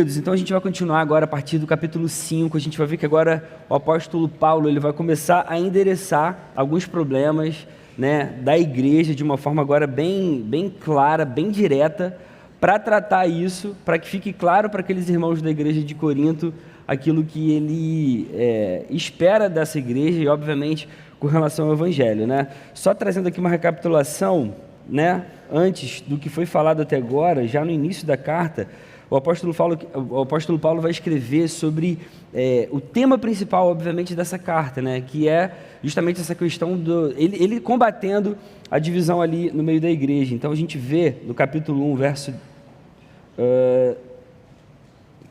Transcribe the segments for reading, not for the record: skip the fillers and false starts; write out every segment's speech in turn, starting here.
Então a gente vai continuar agora a partir do capítulo 5, a gente vai ver que agora o apóstolo Paulo ele vai começar a endereçar alguns problemas, né, da igreja de uma forma agora bem clara, bem direta, para tratar isso, para que fique claro para aqueles irmãos da igreja de Corinto aquilo que ele espera dessa igreja e, obviamente, com relação ao evangelho, né? Só trazendo aqui uma recapitulação, né, antes do que foi falado até agora, já no início da carta, o apóstolo Paulo vai escrever sobre o tema principal, obviamente, dessa carta, né? Que é justamente essa questão ele combatendo a divisão ali no meio da igreja. Então, a gente vê no capítulo 1,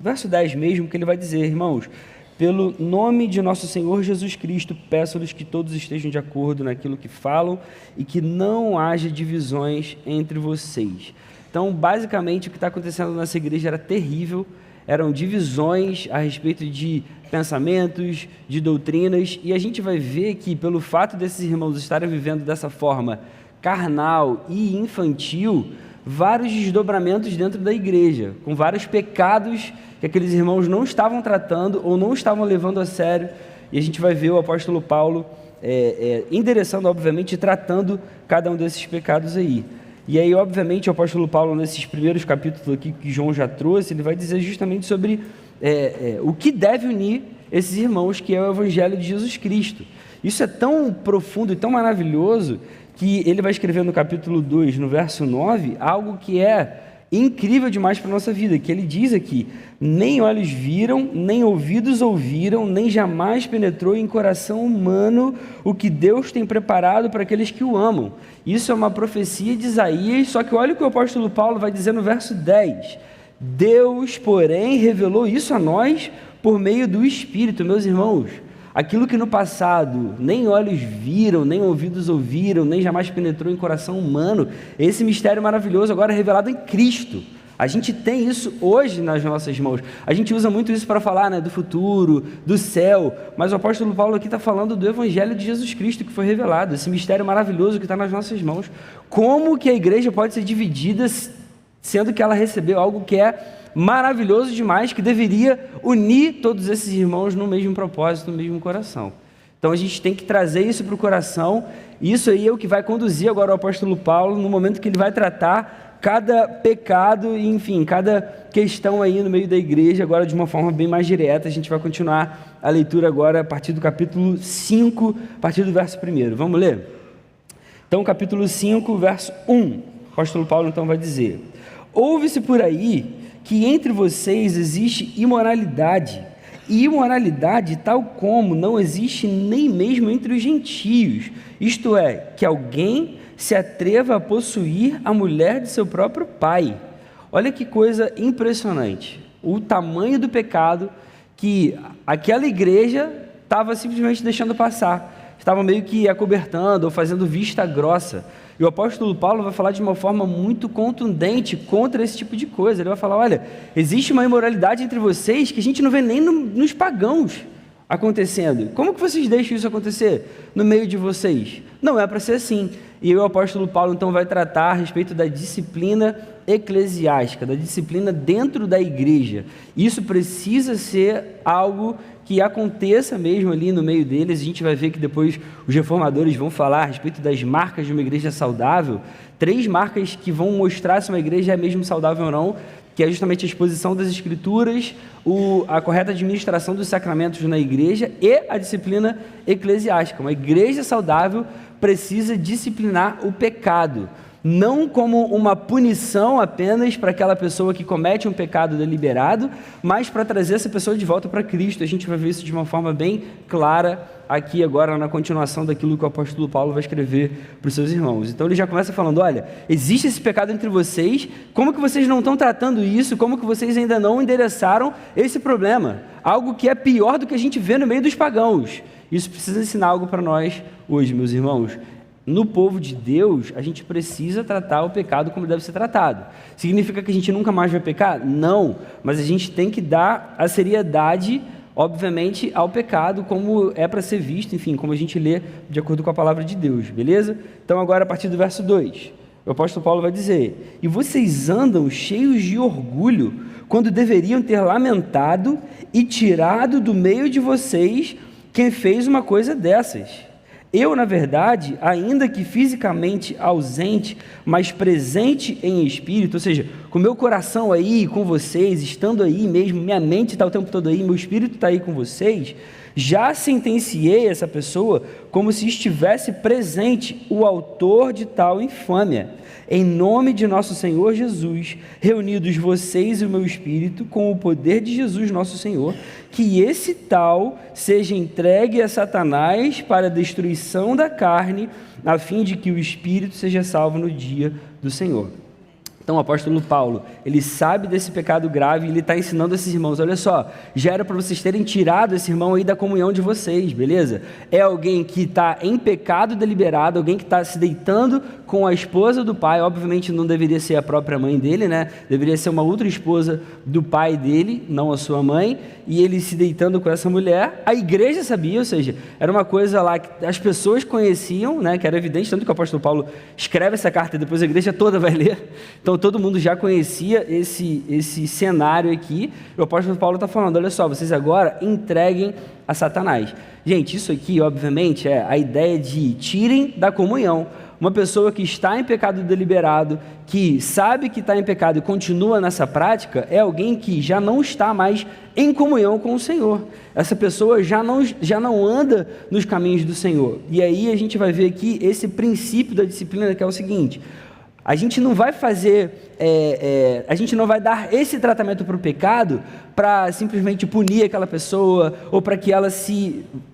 verso 10 mesmo, que ele vai dizer: irmãos, pelo nome de nosso Senhor Jesus Cristo, peço-lhes que todos estejam de acordo naquilo que falam e que não haja divisões entre vocês. Então, basicamente, o que está acontecendo nessa igreja era terrível, eram divisões a respeito de pensamentos, de doutrinas, e a gente vai ver que, pelo fato desses irmãos estarem vivendo dessa forma carnal e infantil, vários desdobramentos dentro da igreja, com vários pecados que aqueles irmãos não estavam tratando ou não estavam levando a sério, e a gente vai ver o apóstolo Paulo endereçando, obviamente, e tratando cada um desses pecados aí. E aí, obviamente, o apóstolo Paulo, nesses primeiros capítulos aqui que João já trouxe, ele vai dizer justamente sobre o que deve unir esses irmãos, que é o evangelho de Jesus Cristo. Isso é tão profundo e tão maravilhoso que ele vai escrever no capítulo 2, no verso 9, algo que é incrível demais para a nossa vida, que ele diz aqui: nem olhos viram, nem ouvidos ouviram, nem jamais penetrou em coração humano o que Deus tem preparado para aqueles que o amam. Isso é uma profecia de Isaías, só que olha o que o apóstolo Paulo vai dizer no verso 10. Deus, porém, revelou isso a nós por meio do Espírito. Meus irmãos, aquilo que no passado nem olhos viram, nem ouvidos ouviram, nem jamais penetrou em coração humano, esse mistério maravilhoso agora é revelado em Cristo. A gente tem isso hoje nas nossas mãos. A gente usa muito isso para falar, né, do futuro, do céu, mas o apóstolo Paulo aqui está falando do evangelho de Jesus Cristo que foi revelado, esse mistério maravilhoso que está nas nossas mãos. Como que a igreja pode ser dividida, sendo que ela recebeu algo que é maravilhoso demais, que deveria unir todos esses irmãos no mesmo propósito, no mesmo coração. Então a gente tem que trazer isso para o coração, e isso aí é o que vai conduzir agora o apóstolo Paulo no momento que ele vai tratar cada pecado, enfim, cada questão aí no meio da igreja, agora de uma forma bem mais direta. A gente vai continuar a leitura agora a partir do capítulo 5, a partir do verso 1. Vamos ler? Então, capítulo 5, verso 1, o apóstolo Paulo então vai dizer: ouve-se por aí que entre vocês existe imoralidade, e imoralidade tal como não existe nem mesmo entre os gentios, isto é, que alguém se atreva a possuir a mulher de seu próprio pai. Olha que coisa impressionante, o tamanho do pecado que aquela igreja estava simplesmente deixando passar, estava meio que acobertando ou fazendo vista grossa. E o apóstolo Paulo vai falar de uma forma muito contundente contra esse tipo de coisa. Ele vai falar: olha, existe uma imoralidade entre vocês que a gente não vê nem nos pagãos acontecendo. Como que vocês deixam isso acontecer no meio de vocês? Não é para ser assim. E o apóstolo Paulo então vai tratar a respeito da disciplina eclesiástica, da disciplina dentro da igreja. Isso precisa ser algo que aconteça mesmo ali no meio deles. A gente vai ver que depois os reformadores vão falar a respeito das marcas de uma igreja saudável, 3 marcas que vão mostrar se uma igreja é mesmo saudável ou não, que é justamente a exposição das escrituras, a correta administração dos sacramentos na igreja e a disciplina eclesiástica. Uma igreja saudável precisa disciplinar o pecado, não como uma punição apenas para aquela pessoa que comete um pecado deliberado, mas para trazer essa pessoa de volta para Cristo. A gente vai ver isso de uma forma bem clara aqui agora na continuação daquilo que o apóstolo Paulo vai escrever para os seus irmãos. Então ele já começa falando: olha, existe esse pecado entre vocês, como que vocês não estão tratando isso, como que vocês ainda não endereçaram esse problema, algo que é pior do que a gente vê no meio dos pagãos. Isso precisa ensinar algo para nós hoje, meus irmãos. No povo de Deus, a gente precisa tratar o pecado como deve ser tratado. Significa que a gente nunca mais vai pecar? Não, mas a gente tem que dar a seriedade, obviamente, ao pecado, como é para ser visto, enfim, como a gente lê de acordo com a palavra de Deus, beleza? Então agora a partir do verso 2, o apóstolo Paulo vai dizer: e vocês andam cheios de orgulho, quando deveriam ter lamentado e tirado do meio de vocês quem fez uma coisa dessas. Eu, na verdade, ainda que fisicamente ausente, mas presente em espírito, ou seja, com meu coração aí com vocês, estando aí mesmo, minha mente está o tempo todo aí, meu espírito está aí com vocês, já sentenciei essa pessoa como se estivesse presente o autor de tal infâmia. Em nome de nosso Senhor Jesus, reunidos vocês e o meu espírito, com o poder de Jesus nosso Senhor, que esse tal seja entregue a Satanás para a destruição da carne, a fim de que o espírito seja salvo no dia do Senhor. Então o apóstolo Paulo, ele sabe desse pecado grave e ele está ensinando esses irmãos, olha só, já era para vocês terem tirado esse irmão aí da comunhão de vocês, beleza? É alguém que está em pecado deliberado, alguém que está se deitando com a esposa do pai, obviamente não deveria ser a própria mãe dele, né? Deveria ser uma outra esposa do pai dele, não a sua mãe, e ele se deitando com essa mulher, a igreja sabia, ou seja, era uma coisa lá que as pessoas conheciam, né? Que era evidente, tanto que o apóstolo Paulo escreve essa carta e depois a igreja toda vai ler, então todo mundo já conhecia esse cenário aqui. O apóstolo Paulo está falando, olha só, vocês agora entreguem a Satanás. Gente, isso aqui, obviamente, é a ideia de tirem da comunhão. Uma pessoa que está em pecado deliberado, que sabe que está em pecado e continua nessa prática, é alguém que já não está mais em comunhão com o Senhor. Essa pessoa já não anda nos caminhos do Senhor. E aí a gente vai ver aqui esse princípio da disciplina, que é o seguinte: a gente não vai fazer, a gente não vai dar esse tratamento para o pecado para simplesmente punir aquela pessoa ou para que ela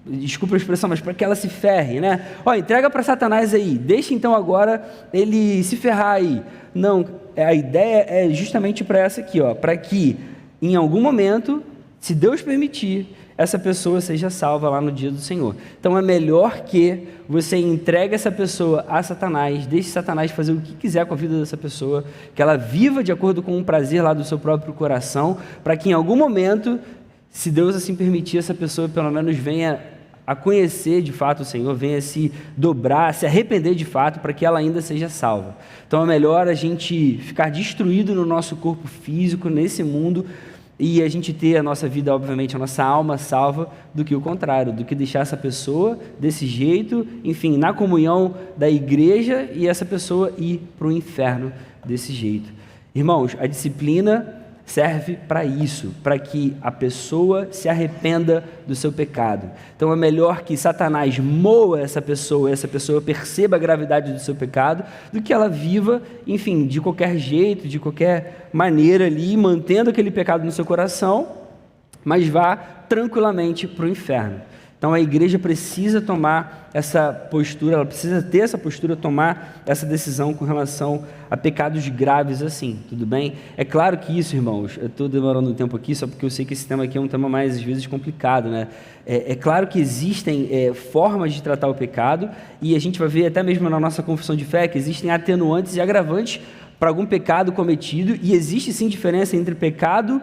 desculpa a expressão, mas para que ela se ferre, né? Ó, entrega para Satanás aí, deixa então agora ele se ferrar aí. Não, a ideia é justamente para essa aqui, ó, para que em algum momento, se Deus permitir, essa pessoa seja salva lá no dia do Senhor. Então é melhor que você entregue essa pessoa a Satanás, deixe Satanás fazer o que quiser com a vida dessa pessoa, que ela viva de acordo com o prazer lá do seu próprio coração, para que em algum momento, se Deus assim permitir, essa pessoa pelo menos venha a conhecer de fato o Senhor, venha se dobrar, se arrepender de fato, para que ela ainda seja salva. Então é melhor a gente ficar destruído no nosso corpo físico, nesse mundo, e a gente ter a nossa vida, obviamente, a nossa alma salva, do que o contrário, do que deixar essa pessoa desse jeito, enfim, na comunhão da igreja, e essa pessoa ir para o inferno desse jeito. Irmãos, a disciplina serve para isso, para que a pessoa se arrependa do seu pecado. Então é melhor que Satanás moa essa pessoa perceba a gravidade do seu pecado, do que ela viva, enfim, de qualquer jeito, de qualquer maneira ali, mantendo aquele pecado no seu coração, mas vá tranquilamente para o inferno. Então a igreja precisa tomar essa postura, ela precisa ter essa postura, tomar essa decisão com relação a pecados graves assim, tudo bem? É claro que isso, irmãos, eu estou demorando um tempo aqui só porque eu sei que esse tema aqui é um tema mais, às vezes, complicado, né? É claro que existem formas de tratar o pecado, e a gente vai ver até mesmo na nossa confissão de fé que existem atenuantes e agravantes para algum pecado cometido, e existe sim diferença entre pecado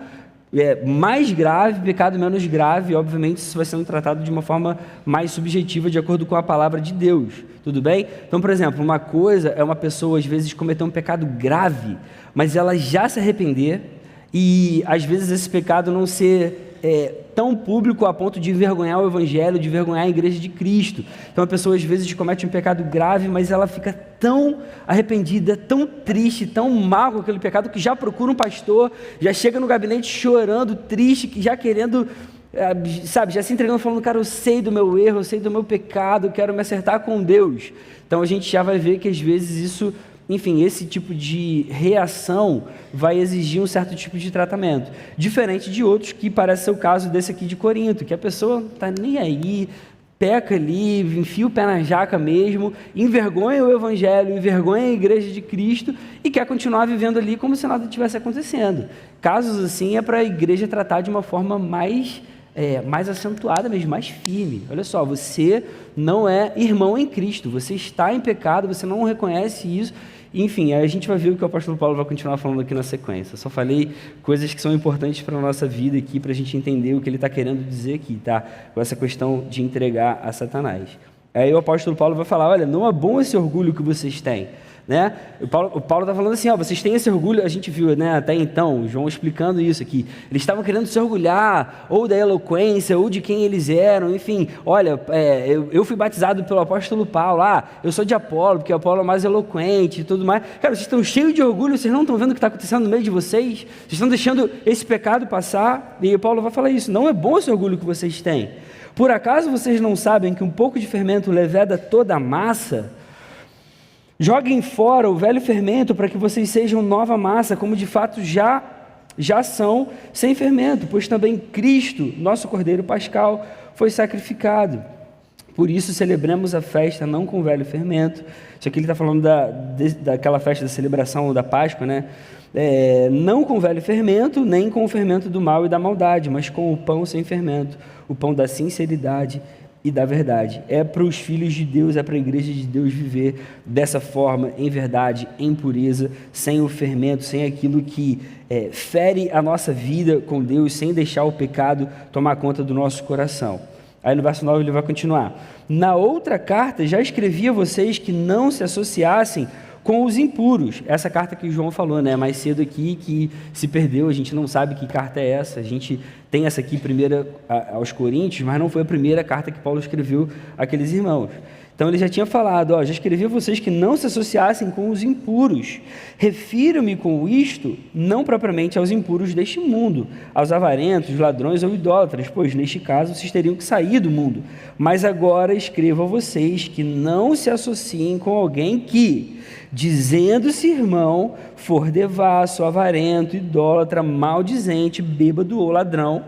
mais grave, pecado menos grave. Obviamente isso vai sendo tratado de uma forma mais subjetiva, de acordo com a palavra de Deus, tudo bem? Então, por exemplo, uma coisa é uma pessoa às vezes cometer um pecado grave, mas ela já se arrepender, e às vezes esse pecado não ser tão público a ponto de envergonhar o Evangelho, de envergonhar a igreja de Cristo. Então a pessoa às vezes comete um pecado grave, mas ela fica tão arrependida, tão triste, tão mal com aquele pecado, que já procura um pastor, já chega no gabinete chorando, triste, que já querendo, sabe, já se entregando, falando, cara, eu sei do meu erro, eu sei do meu pecado, eu quero me acertar com Deus. Então a gente já vai ver que às vezes isso, enfim, esse tipo de reação vai exigir um certo tipo de tratamento, diferente de outros, que parece ser o caso desse aqui de Corinto, que a pessoa não está nem aí, peca ali, enfia o pé na jaca mesmo, envergonha o Evangelho, envergonha a igreja de Cristo e quer continuar vivendo ali como se nada estivesse acontecendo. Casos assim é para a igreja tratar de uma forma mais acentuada mesmo, mais firme. Olha só, você não é irmão em Cristo, você está em pecado, você não reconhece isso. Enfim, a gente vai ver o que o apóstolo Paulo vai continuar falando aqui na sequência. Eu só falei coisas que são importantes para a nossa vida aqui, para a gente entender o que ele está querendo dizer aqui, tá? Com essa questão de entregar a Satanás. Aí o apóstolo Paulo vai falar, olha, não é bom esse orgulho que vocês têm, né? O Paulo está falando assim, ó, vocês têm esse orgulho, a gente viu, né, até então, João explicando isso aqui, eles estavam querendo se orgulhar, ou da eloquência, ou de quem eles eram, enfim, olha, eu fui batizado pelo apóstolo Paulo, eu sou de Apolo, porque Apolo é mais eloquente e tudo mais. Cara, vocês estão cheios de orgulho, vocês não estão vendo o que está acontecendo no meio de vocês? Vocês estão deixando esse pecado passar? E Paulo vai falar isso, não é bom esse orgulho que vocês têm. Por acaso vocês não sabem que um pouco de fermento leveda toda a massa? Joguem fora o velho fermento para que vocês sejam nova massa, como de fato já são, sem fermento, pois também Cristo, nosso Cordeiro Pascal, foi sacrificado. Por isso celebremos a festa não com o velho fermento. Isso aqui ele está falando daquela festa da celebração da Páscoa, né? Não com o velho fermento, nem com o fermento do mal e da maldade, mas com o pão sem fermento, o pão da sinceridade e da verdade. É para os filhos de Deus, é para a igreja de Deus viver dessa forma, em verdade, em pureza, sem o fermento, sem aquilo que fere a nossa vida com Deus, sem deixar o pecado tomar conta do nosso coração. Aí no verso 9 ele vai continuar. Na outra carta já escrevi a vocês que não se associassem com os impuros. Essa carta que o João falou, né, mais cedo aqui, que se perdeu, a gente não sabe que carta é essa, a gente tem essa aqui primeira aos Coríntios, mas não foi a primeira carta que Paulo escreveu àqueles irmãos. Então ele já tinha falado, já escrevi a vocês que não se associassem com os impuros. Refiro-me com isto, não propriamente aos impuros deste mundo, aos avarentos, ladrões ou idólatras, pois neste caso vocês teriam que sair do mundo. Mas agora escrevo a vocês que não se associem com alguém que, dizendo-se irmão, for devasso, avarento, idólatra, maldizente, bêbado ou ladrão,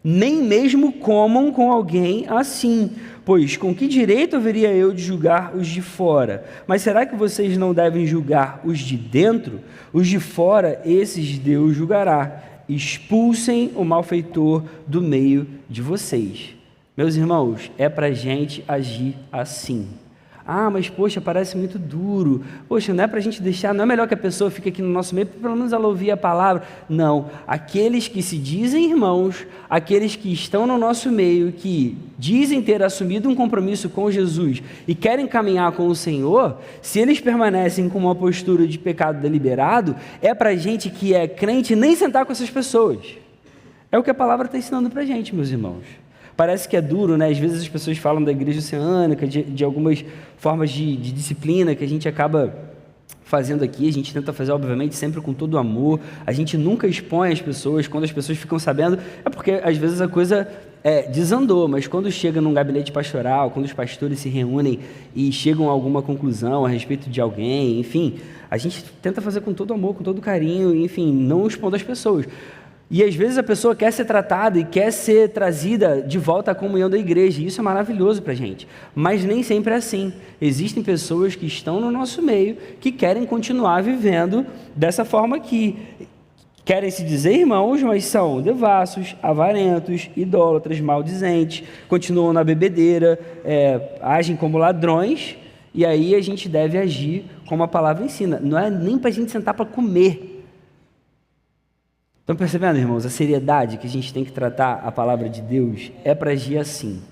nem mesmo comam com alguém assim, pois com que direito haveria eu de julgar os de fora? Mas será que vocês não devem julgar os de dentro? Os de fora, esses Deus julgará. Expulsem o malfeitor do meio de vocês. Meus irmãos, é para a gente agir assim. Mas poxa, parece muito duro. Poxa, não é para a gente deixar, não é melhor que a pessoa fique aqui no nosso meio, pelo menos ela ouvir a palavra. Não, aqueles que se dizem irmãos, aqueles que estão no nosso meio, que dizem ter assumido um compromisso com Jesus e querem caminhar com o Senhor, se eles permanecem com uma postura de pecado deliberado, é para a gente que é crente nem sentar com essas pessoas. É o que a palavra está ensinando para a gente, meus irmãos. Parece que é duro, né? Às vezes as pessoas falam da igreja oceânica, de algumas formas de disciplina que a gente acaba fazendo aqui. A gente tenta fazer, obviamente, sempre com todo amor. A gente nunca expõe as pessoas. Quando as pessoas ficam sabendo, é porque às vezes a coisa desandou. Mas quando chega num gabinete pastoral, quando os pastores se reúnem e chegam a alguma conclusão a respeito de alguém, enfim, a gente tenta fazer com todo amor, com todo carinho, enfim, não expondo as pessoas. E às vezes a pessoa quer ser tratada e quer ser trazida de volta à comunhão da igreja, e isso é maravilhoso para a gente, mas nem sempre é assim. Existem pessoas que estão no nosso meio que querem continuar vivendo dessa forma aqui, querem se dizer irmãos, mas são devassos, avarentos, idólatras, maldizentes, continuam na bebedeira, agem como ladrões, e aí a gente deve agir como a palavra ensina. Não é nem para a gente sentar para comer. Estão percebendo, irmãos, a seriedade que a gente tem que tratar a palavra de Deus? É para agir assim.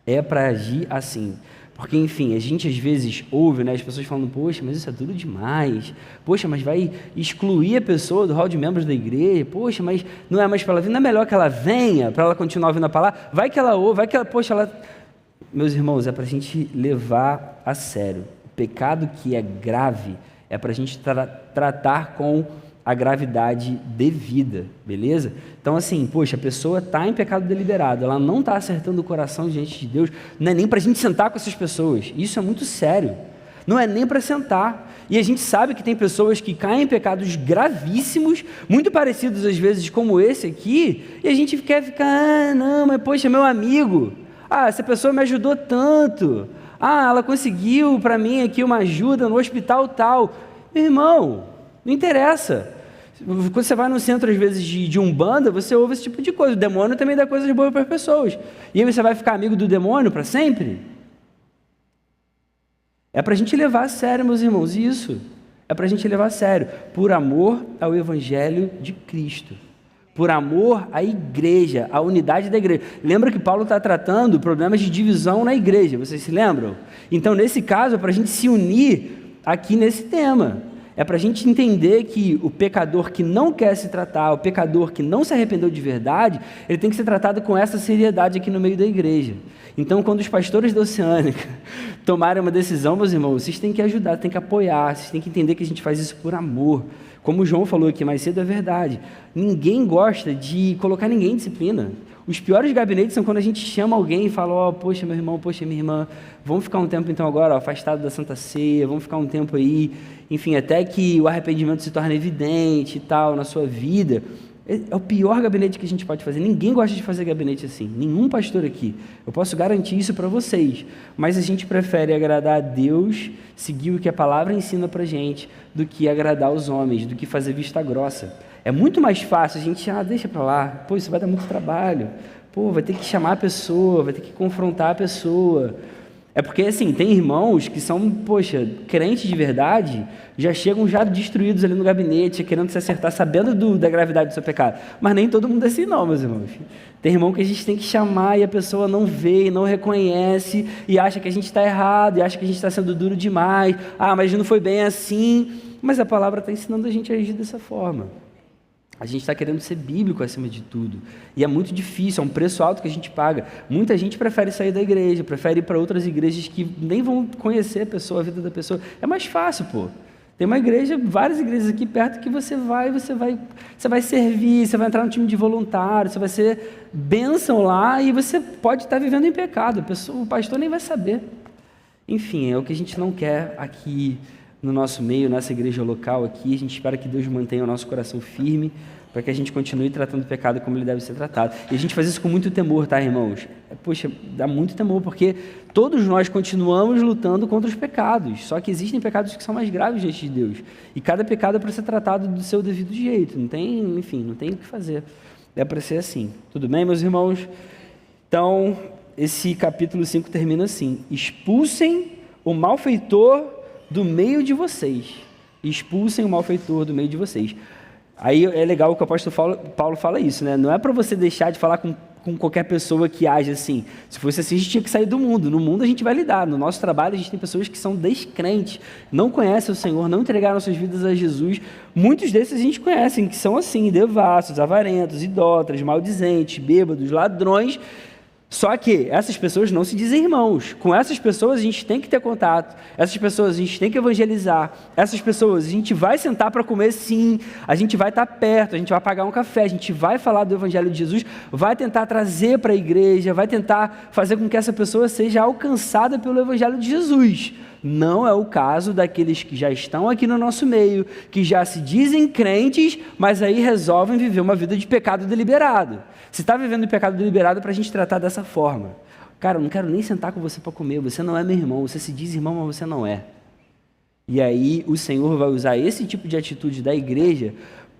É para agir assim. Porque, enfim, a gente às vezes ouve, né, as pessoas falando, poxa, mas isso é duro demais. Poxa, mas vai excluir a pessoa do hall de membros da igreja. Poxa, mas não é mais para ela vir. Não é melhor que ela venha para ela continuar ouvindo a palavra? Vai que ela ouve, vai que ela, poxa, ela... Meus irmãos, é para a gente levar a sério. O pecado que é grave é para a gente tratar com a gravidade devida, beleza? Então assim, poxa, a pessoa está em pecado deliberado, ela não está acertando o coração diante de Deus, não é nem para a gente sentar com essas pessoas, isso é muito sério, não é nem para sentar, e a gente sabe que tem pessoas que caem em pecados gravíssimos, muito parecidos às vezes como esse aqui, e a gente quer ficar, não, mas poxa, meu amigo, essa pessoa me ajudou tanto, ela conseguiu para mim aqui uma ajuda no hospital tal, meu irmão, não interessa. Quando você vai no centro, às vezes, de Umbanda, você ouve esse tipo de coisa. O demônio também dá coisas boas para as pessoas. E aí você vai ficar amigo do demônio para sempre? É para a gente levar a sério, meus irmãos, isso. É para a gente levar a sério. Por amor ao Evangelho de Cristo. Por amor à igreja, à unidade da igreja. Lembra que Paulo está tratando problemas de divisão na igreja, vocês se lembram? Então, nesse caso, é para a gente se unir aqui nesse tema. É para a gente entender que o pecador que não quer se tratar, o pecador que não se arrependeu de verdade, ele tem que ser tratado com essa seriedade aqui no meio da igreja. Então, quando os pastores da Oceânica tomarem uma decisão, meus irmãos, vocês têm que ajudar, têm que apoiar, vocês têm que entender que a gente faz isso por amor. Como o João falou aqui mais cedo, é verdade. Ninguém gosta de colocar ninguém em disciplina. Os piores gabinetes são quando a gente chama alguém e fala, ó, poxa, meu irmão, poxa, minha irmã, vamos ficar um tempo então agora, ó, afastado da Santa Ceia, vamos ficar um tempo aí, enfim, até que o arrependimento se torne evidente e tal na sua vida. É o pior gabinete que a gente pode fazer. Ninguém gosta de fazer gabinete assim, nenhum pastor aqui. Eu posso garantir isso para vocês, mas a gente prefere agradar a Deus, seguir o que a palavra ensina para a gente, do que agradar os homens, do que fazer vista grossa. É muito mais fácil a gente, deixa para lá, pô, isso vai dar muito trabalho, pô, vai ter que chamar a pessoa, vai ter que confrontar a pessoa. É porque, assim, tem irmãos que são, poxa, crentes de verdade, já chegam já destruídos ali no gabinete, querendo se acertar, sabendo da gravidade do seu pecado. Mas nem todo mundo é assim não, meus irmãos. Tem irmão que a gente tem que chamar e a pessoa não vê, não reconhece, e acha que a gente está errado, e acha que a gente está sendo duro demais. Mas não foi bem assim. Mas a palavra está ensinando a gente a agir dessa forma. A gente está querendo ser bíblico acima de tudo. E é muito difícil, é um preço alto que a gente paga. Muita gente prefere sair da igreja, prefere ir para outras igrejas que nem vão conhecer a pessoa, a vida da pessoa. É mais fácil, pô. Tem uma igreja, várias igrejas aqui perto que você vai servir, você vai entrar no time de voluntário, você vai ser bênção lá e você pode estar vivendo em pecado. O pastor nem vai saber. Enfim, é o que a gente não quer aqui no nosso meio, nessa igreja local aqui. A gente espera que Deus mantenha o nosso coração firme para que a gente continue tratando o pecado como ele deve ser tratado. E a gente faz isso com muito temor, tá, irmãos? Poxa, dá muito temor, porque todos nós continuamos lutando contra os pecados, só que existem pecados que são mais graves diante de Deus. E cada pecado é para ser tratado do seu devido jeito, não tem o que fazer. É para ser assim. Tudo bem, meus irmãos? Então, esse capítulo 5 termina assim: expulsem o malfeitor do meio de vocês. Expulsem o malfeitor do meio de vocês. Aí é legal que o apóstolo Paulo fala isso, né? Não é para você deixar de falar com qualquer pessoa que age assim. Se fosse assim, a gente tinha que sair do mundo. No mundo a gente vai lidar. No nosso trabalho a gente tem pessoas que são descrentes, não conhecem o Senhor, não entregaram suas vidas a Jesus. Muitos desses a gente conhece, que são assim, devassos, avarentos, idólatras, maldizentes, bêbados, ladrões. Só que essas pessoas não se dizem irmãos. Com essas pessoas a gente tem que ter contato. Essas pessoas a gente tem que evangelizar. Essas pessoas a gente vai sentar para comer, sim. A gente vai estar perto, a gente vai pagar um café, a gente vai falar do evangelho de Jesus, vai tentar trazer para a igreja, vai tentar fazer com que essa pessoa seja alcançada pelo evangelho de Jesus. Não é o caso daqueles que já estão aqui no nosso meio, que já se dizem crentes, mas aí resolvem viver uma vida de pecado deliberado. Se está vivendo em pecado deliberado, é para a gente tratar dessa forma. Cara, eu não quero nem sentar com você para comer, você não é meu irmão, você se diz irmão, mas você não é. E aí o Senhor vai usar esse tipo de atitude da igreja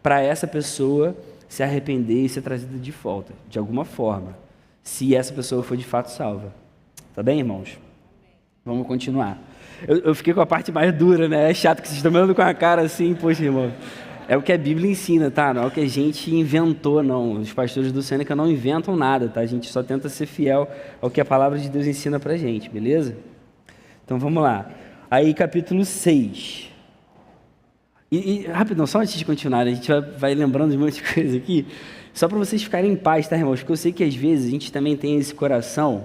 para essa pessoa se arrepender e ser trazida de volta, de alguma forma, se essa pessoa for de fato salva. Tá bem, irmãos? Vamos continuar. Eu fiquei com a parte mais dura, né? É chato que vocês estão me olhando com a cara assim, poxa, irmão. É o que a Bíblia ensina, tá? Não é o que a gente inventou, não. Os pastores do Sêneca não inventam nada, tá? A gente só tenta ser fiel ao que a palavra de Deus ensina pra gente, beleza? Então vamos lá. Aí capítulo 6. E rapidão, só antes de continuar, a gente vai lembrando de um monte de coisa aqui, só para vocês ficarem em paz, tá, irmãos? Porque eu sei que às vezes a gente também tem esse coração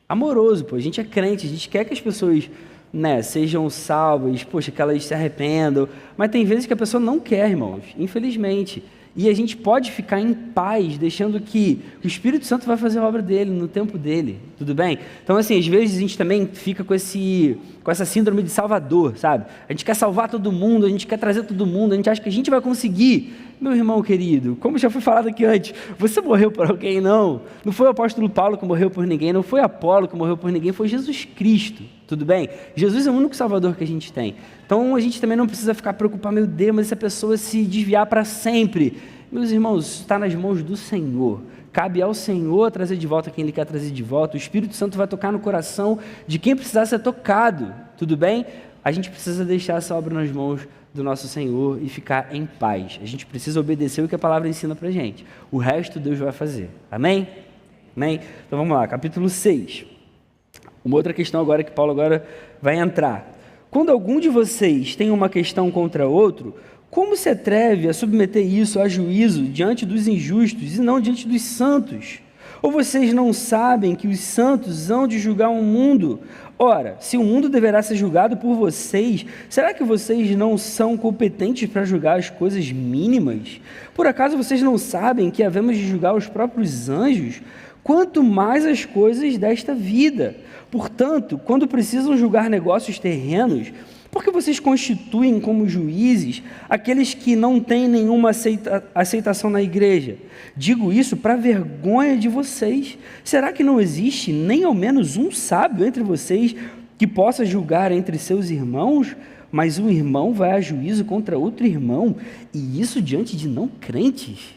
amoroso, pô. A gente é crente, a gente quer que as pessoas, né, sejam salvas, poxa, que elas se arrependam, mas tem vezes que a pessoa não quer, irmãos, infelizmente, e a gente pode ficar em paz, deixando que o Espírito Santo vai fazer a obra dele, no tempo dele, tudo bem? Então, assim, às vezes a gente também fica com essa síndrome de salvador, sabe? A gente quer salvar todo mundo, a gente quer trazer todo mundo, a gente acha que a gente vai conseguir. Meu irmão querido, como já foi falado aqui antes, você morreu por alguém, não. Não foi o apóstolo Paulo que morreu por ninguém, não foi Apolo que morreu por ninguém, foi Jesus Cristo, tudo bem? Jesus é o único salvador que a gente tem. Então a gente também não precisa ficar preocupado, meu Deus, mas essa pessoa se desviar para sempre. Meus irmãos, está nas mãos do Senhor. Cabe ao Senhor trazer de volta quem Ele quer trazer de volta. O Espírito Santo vai tocar no coração de quem precisar ser tocado, tudo bem? A gente precisa deixar essa obra nas mãos do nosso Senhor e ficar em paz. A gente precisa obedecer o que a palavra ensina pra gente. O resto Deus vai fazer. Amém? Amém? Então vamos lá, capítulo 6. Uma outra questão agora que Paulo agora vai entrar. quando algum de vocês tem uma questão contra outro, como se atreve a submeter isso a juízo diante dos injustos e não diante dos santos? Ou vocês não sabem que os santos hão de julgar o mundo? Ora, se o mundo deverá ser julgado por vocês, será que vocês não são competentes para julgar as coisas mínimas? Por acaso vocês não sabem que havemos de julgar os próprios anjos? Quanto mais as coisas desta vida. Portanto, quando precisam julgar negócios terrenos, por que vocês constituem como juízes aqueles que não têm nenhuma aceitação na igreja? Digo isso para vergonha de vocês. Será que não existe nem ao menos um sábio entre vocês que possa julgar entre seus irmãos? Mas um irmão vai a juízo contra outro irmão, e isso diante de não crentes.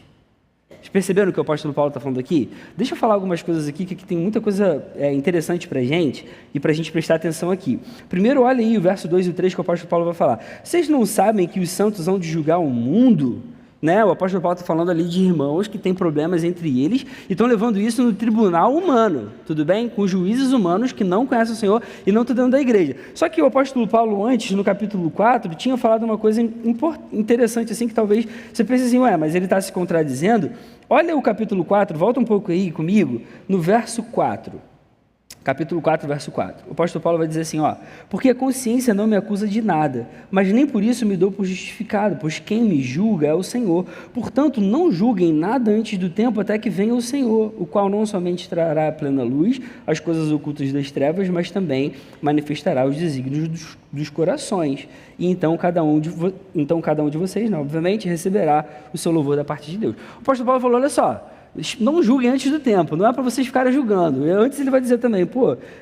Vocês perceberam o que o apóstolo Paulo está falando aqui? Deixa eu falar algumas coisas aqui, que tem muita coisa interessante para a gente, e para a gente prestar atenção aqui. Primeiro, olha aí o verso 2 e o 3 que o apóstolo Paulo vai falar. Vocês não sabem que os santos hão de julgar o mundo? Né? O apóstolo Paulo está falando ali de irmãos que têm problemas entre eles e estão levando isso no tribunal humano, tudo bem? Com juízes humanos que não conhecem o Senhor e não estão dentro da igreja. Só que o apóstolo Paulo antes, no capítulo 4, tinha falado uma coisa interessante assim, que talvez você pense assim, mas ele está se contradizendo. Olha o capítulo 4, volta um pouco aí comigo, no verso 4. Capítulo 4, verso 4. O apóstolo Paulo vai dizer assim, porque a consciência não me acusa de nada, mas nem por isso me dou por justificado, pois quem me julga é o Senhor. Portanto, não julguem nada antes do tempo até que venha o Senhor, o qual não somente trará a plena luz as coisas ocultas das trevas, mas também manifestará os desígnios dos corações. E então cada um de vocês, obviamente, receberá o seu louvor da parte de Deus. O apóstolo Paulo falou, olha só, não julguem antes do tempo, não é para vocês ficarem julgando. Antes ele vai dizer também,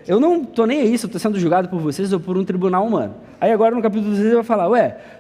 eu não estou nem aí se eu estou sendo julgado por vocês ou por um tribunal humano. Aí agora no capítulo 6 ele vai falar,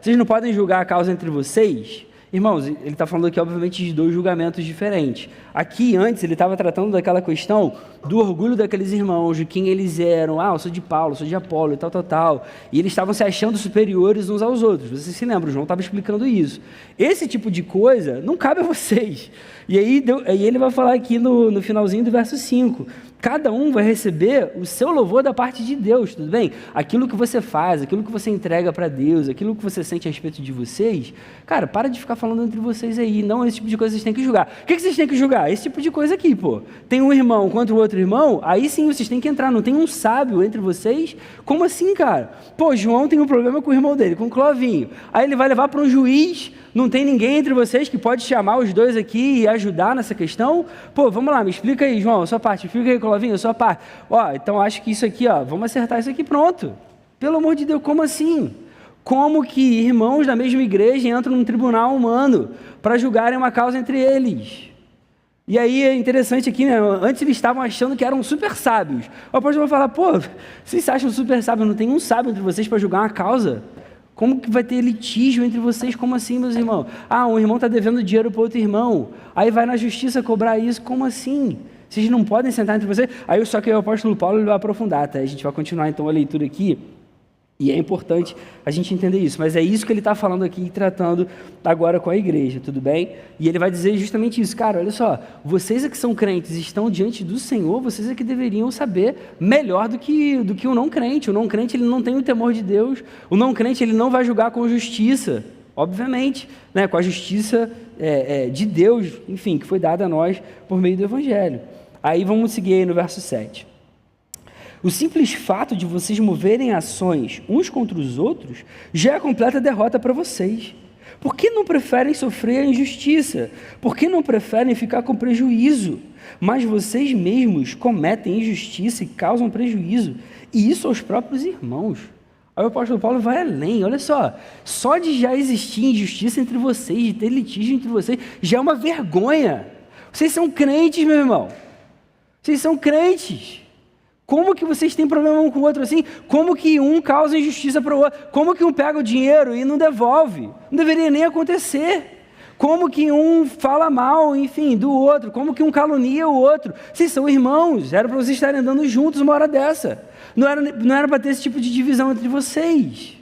vocês não podem julgar a causa entre vocês? Irmãos, ele está falando aqui obviamente de dois julgamentos diferentes. Aqui antes ele estava tratando daquela questão do orgulho daqueles irmãos, de quem eles eram, eu sou de Paulo, sou de Apolo e tal, e eles estavam se achando superiores uns aos outros. Vocês se lembram, o João estava explicando isso. Esse tipo de coisa não cabe a vocês. E aí ele vai falar aqui no finalzinho do verso 5, cada um vai receber o seu louvor da parte de Deus, tudo bem? Aquilo que você faz, aquilo que você entrega para Deus, aquilo que você sente a respeito de vocês, cara, para de ficar falando entre vocês aí, não esse tipo de coisa vocês têm que julgar. O que vocês têm que julgar? Esse tipo de coisa aqui, Tem um irmão contra o outro irmão, aí sim vocês têm que entrar, não tem um sábio entre vocês? Como assim, cara? João tem um problema com o irmão dele, com o Clovinho, aí ele vai levar para um juiz, não tem ninguém entre vocês que pode chamar os dois aqui e ajudar nessa questão? Vamos lá, me explica aí, João, a sua parte, explica aí, Clovinho, a sua parte. Então acho que isso aqui, vamos acertar isso aqui, pronto. Pelo amor de Deus, como assim? Como que irmãos da mesma igreja entram num tribunal humano para julgarem uma causa entre eles? E aí é interessante aqui, né? Antes eles estavam achando que eram super sábios. O apóstolo vai falar, vocês se acham super sábios, não tem um sábio entre vocês para julgar uma causa? Como que vai ter litígio entre vocês? Como assim, meus irmãos? Um irmão está devendo dinheiro para outro irmão, aí vai na justiça cobrar isso, como assim? Vocês não podem sentar entre vocês? Aí só que o apóstolo Paulo vai aprofundar, tá? A gente vai continuar então a leitura aqui, e é importante a gente entender isso, mas é isso que ele está falando aqui, tratando agora com a igreja, tudo bem? E ele vai dizer justamente isso, cara, olha só, vocês é que são crentes, estão diante do Senhor, vocês é que deveriam saber melhor do que o não crente. O não crente, ele não tem o temor de Deus, o não crente, ele não vai julgar com justiça, obviamente, né? Com a justiça de Deus, enfim, que foi dada a nós por meio do Evangelho. Aí vamos seguir aí no verso 7. O simples fato de vocês moverem ações uns contra os outros já é completa derrota para vocês. Por que não preferem sofrer a injustiça? Por que não preferem ficar com prejuízo? Mas vocês mesmos cometem injustiça e causam prejuízo, e isso aos próprios irmãos. Aí o apóstolo Paulo vai além, olha só de já existir injustiça entre vocês, de ter litígio entre vocês, já é uma vergonha. Vocês são crentes, meu irmão. Vocês são crentes. Como que vocês têm problema um com o outro assim? Como que um causa injustiça para o outro? Como que um pega o dinheiro e não devolve? Não deveria nem acontecer. Como que um fala mal, enfim, do outro? Como que um calunia o outro? Vocês são irmãos, era para vocês estarem andando juntos uma hora dessa. Não era para ter esse tipo de divisão entre vocês.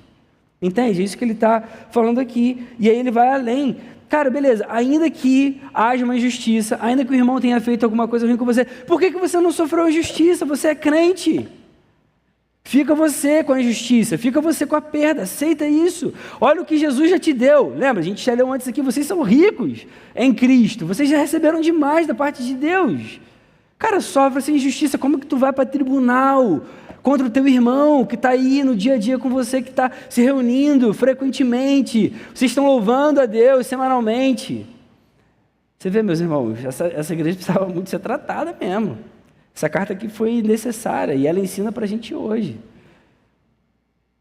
Entende? É isso que ele está falando aqui. E aí ele vai além. Cara, beleza, ainda que haja uma injustiça, ainda que o irmão tenha feito alguma coisa ruim com você, por que você não sofreu injustiça? Você é crente. Fica você com a injustiça, fica você com a perda, aceita isso. Olha o que Jesus já te deu. Lembra, a gente já leu antes aqui, vocês são ricos em Cristo, vocês já receberam demais da parte de Deus. Cara, sofre essa injustiça, como que tu vai para tribunal contra o teu irmão que está aí no dia a dia com você, que está se reunindo frequentemente, vocês estão louvando a Deus semanalmente. Você vê, meus irmãos, essa igreja precisava muito ser tratada mesmo. Essa carta aqui foi necessária e ela ensina para a gente hoje.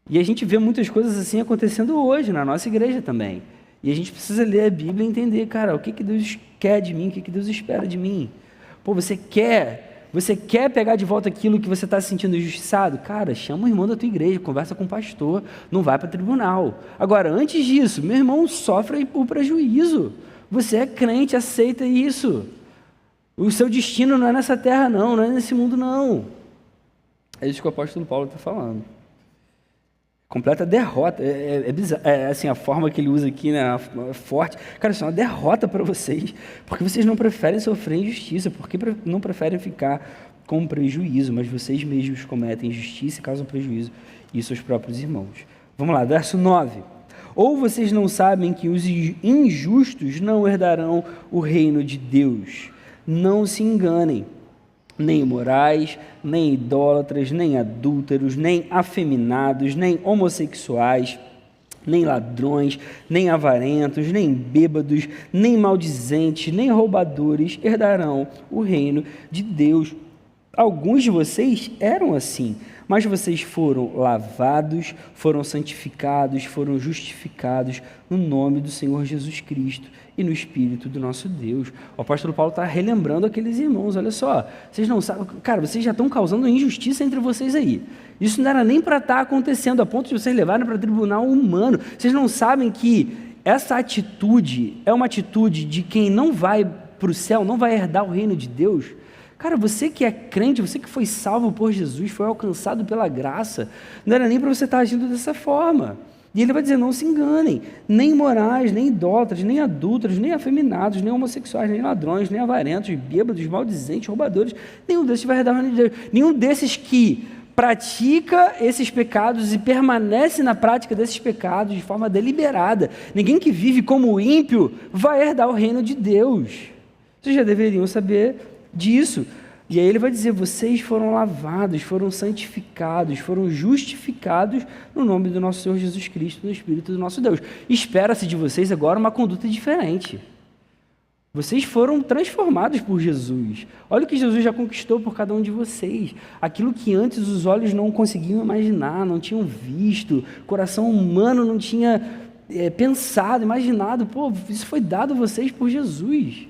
E a gente vê muitas coisas assim acontecendo hoje na nossa igreja também. E a gente precisa ler a Bíblia e entender, cara, o que Deus quer de mim, o que Deus espera de mim. Pô, você quer pegar de volta aquilo que você está se sentindo injustiçado? Cara, chama o irmão da tua igreja, conversa com o pastor, não vai para o tribunal. Agora, antes disso, meu irmão sofre o prejuízo. Você é crente, aceita isso. O seu destino não é nessa terra, não é nesse mundo, não. É isso que o apóstolo Paulo está falando. Completa derrota. É bizarro. Assim, a forma que ele usa aqui, né, é forte. Cara, isso é uma derrota para vocês. Porque vocês não preferem sofrer injustiça, porque não preferem ficar com prejuízo, mas vocês mesmos cometem injustiça e causam prejuízo e seus próprios irmãos. Vamos lá, verso 9. Ou vocês não sabem que os injustos não herdarão o reino de Deus? Não se enganem, nem imorais, nem idólatras, nem adúlteros, nem afeminados, nem homossexuais, nem ladrões, nem avarentos, nem bêbados, nem maldizentes, nem roubadores herdarão o reino de Deus. Alguns de vocês eram assim, mas vocês foram lavados, foram santificados, foram justificados no nome do Senhor Jesus Cristo e no Espírito do nosso Deus. O apóstolo Paulo está relembrando aqueles irmãos, olha só, vocês não sabem, cara, vocês já estão causando injustiça entre vocês aí. Isso não era nem para estar acontecendo, a ponto de vocês levarem para tribunal humano. Vocês não sabem que essa atitude é uma atitude de quem não vai para o céu, não vai herdar o reino de Deus? Cara, você que é crente, você que foi salvo por Jesus, foi alcançado pela graça, não era nem para você estar agindo dessa forma. E ele vai dizer, não se enganem, nem imorais, nem idólatras, nem adúlteros, nem afeminados, nem homossexuais, nem ladrões, nem avarentos, bêbados, maldizentes, roubadores, nenhum desses vai herdar o reino de Deus. Nenhum desses que pratica esses pecados e permanece na prática desses pecados de forma deliberada. Ninguém que vive como ímpio vai herdar o reino de Deus. Vocês já deveriam saber disso. E aí ele vai dizer, vocês foram lavados, foram santificados, foram justificados no nome do nosso Senhor Jesus Cristo, no Espírito do nosso Deus. Espera-se de vocês agora uma conduta diferente. Vocês foram transformados por Jesus. Olha o que Jesus já conquistou por cada um de vocês. Aquilo que antes os olhos não conseguiam imaginar, não tinham visto, o coração humano não tinha pensado, imaginado. Pô, isso foi dado a vocês por Jesus.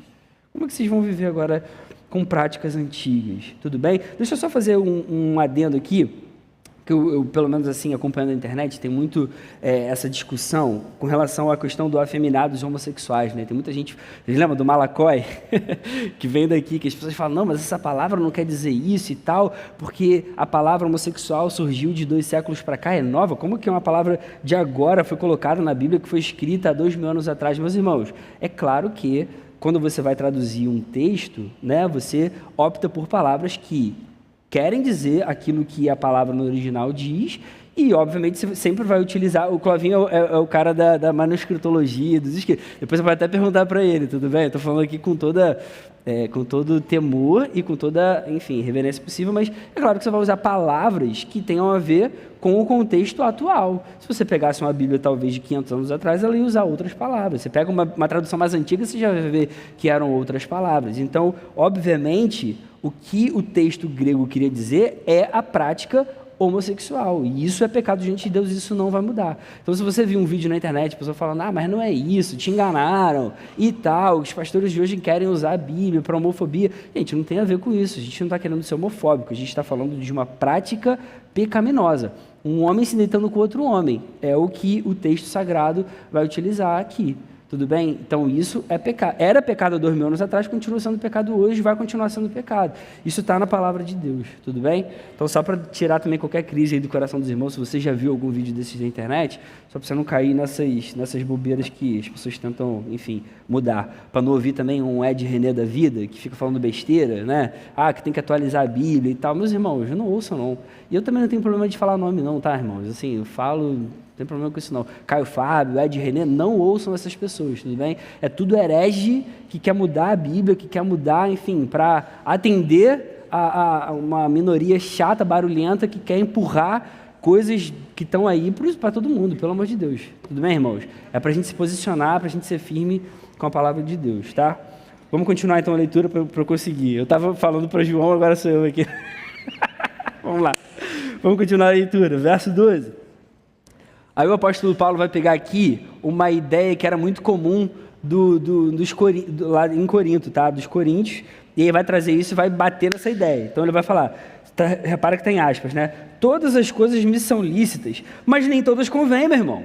Como é que vocês vão viver agora com práticas antigas? Tudo bem? Deixa eu só fazer um adendo aqui, que eu, pelo menos assim, acompanhando a internet, tem muito essa discussão com relação à questão do afeminados homossexuais, né? Tem muita gente, vocês lembram do Malacói, que vem daqui, que as pessoas falam, não, mas essa palavra não quer dizer isso e tal, porque a palavra homossexual surgiu de 2 séculos para cá, é nova, como que uma palavra de agora foi colocada na Bíblia, que foi escrita há 2000 anos atrás? Meus irmãos, é claro que quando você vai traduzir um texto, né, você opta por palavras que querem dizer aquilo que a palavra no original diz e, obviamente, você sempre vai utilizar... O Clavinho é o cara da manuscritologia, dos escritos. Depois você vai até perguntar para ele, tudo bem? Estou falando aqui com todo temor e com toda, enfim, reverência possível, mas é claro que você vai usar palavras que tenham a ver com o contexto atual. Se você pegasse uma Bíblia, talvez, de 500 anos atrás, ela ia usar outras palavras. Você pega uma tradução mais antiga, você já vai ver que eram outras palavras. Então, obviamente, o que o texto grego queria dizer é a prática homossexual, e isso é pecado diante de Deus, isso não vai mudar. Então, se você viu um vídeo na internet, a pessoa falando, mas não é isso, te enganaram, e tal, os pastores de hoje querem usar a Bíblia para homofobia, gente, não tem a ver com isso, a gente não está querendo ser homofóbico, a gente está falando de uma prática pecaminosa, um homem se deitando com outro homem, é o que o texto sagrado vai utilizar aqui, Tudo bem? Então isso é pecado. Era pecado há 2000 anos atrás, continua sendo pecado hoje, vai continuar sendo pecado. Isso está na palavra de Deus, tudo bem? Então só para tirar também qualquer crise aí do coração dos irmãos, se você já viu algum vídeo desses na internet, só para você não cair nessas bobeiras que as pessoas tentam, enfim, mudar. Para não ouvir também um Ed René da vida, que fica falando besteira, né? Que tem que atualizar a Bíblia e tal. Meus irmãos, não ouçam não. E eu também não tenho problema de falar nome não, tá, irmãos? Assim, eu falo... Não tem problema com isso não. Caio Fábio, Ed René, não ouçam essas pessoas, tudo bem? É tudo herege que quer mudar a Bíblia, que quer mudar, enfim, para atender a uma minoria chata, barulhenta, que quer empurrar coisas que estão aí para todo mundo, pelo amor de Deus. Tudo bem, irmãos? É para a gente se posicionar, para a gente ser firme com a palavra de Deus, tá? Vamos continuar então a leitura para eu conseguir. Eu estava falando para João, agora sou eu aqui. Vamos lá. Vamos continuar a leitura. Verso 12. Aí o apóstolo Paulo vai pegar aqui uma ideia que era muito comum lá em Corinto, tá? Dos coríntios, e aí vai trazer isso e vai bater nessa ideia. Então ele vai falar, repara que tem aspas, né? Todas as coisas me são lícitas, mas nem todas convêm, meu irmão.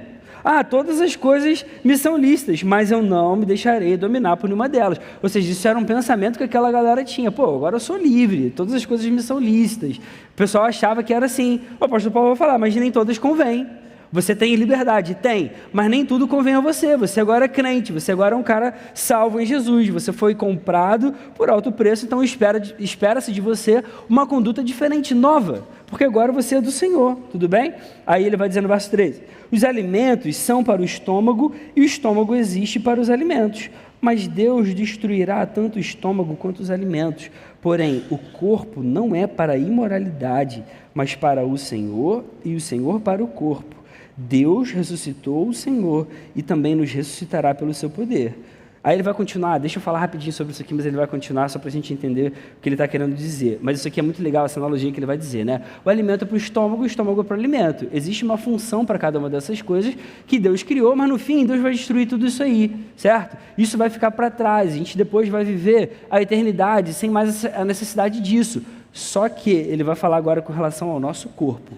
Todas as coisas me são lícitas, mas eu não me deixarei dominar por nenhuma delas. Ou seja, isso era um pensamento que aquela galera tinha. Agora eu sou livre, todas as coisas me são lícitas. O pessoal achava que era assim. O apóstolo Paulo vai falar, mas nem todas convêm. Você tem liberdade? Tem, mas nem tudo convém a você. Você agora é crente, você agora é um cara salvo em Jesus. Você foi comprado por alto preço, então espera-se de você uma conduta diferente, nova, porque agora você é do Senhor, tudo bem? Aí ele vai dizer no verso 13, os alimentos são para o estômago e o estômago existe para os alimentos, mas Deus destruirá tanto o estômago quanto os alimentos. Porém, o corpo não é para a imoralidade, mas para o Senhor e o Senhor para o corpo. Deus ressuscitou o Senhor e também nos ressuscitará pelo seu poder. Aí ele vai continuar, deixa eu falar rapidinho sobre isso aqui, mas ele vai continuar só para a gente entender o que ele está querendo dizer. Mas isso aqui é muito legal, essa analogia que ele vai dizer, né? O alimento é para o estômago é para o alimento. Existe uma função para cada uma dessas coisas que Deus criou, mas no fim Deus vai destruir tudo isso aí, certo? Isso vai ficar para trás, a gente depois vai viver a eternidade sem mais a necessidade disso. Só que ele vai falar agora com relação ao nosso corpo.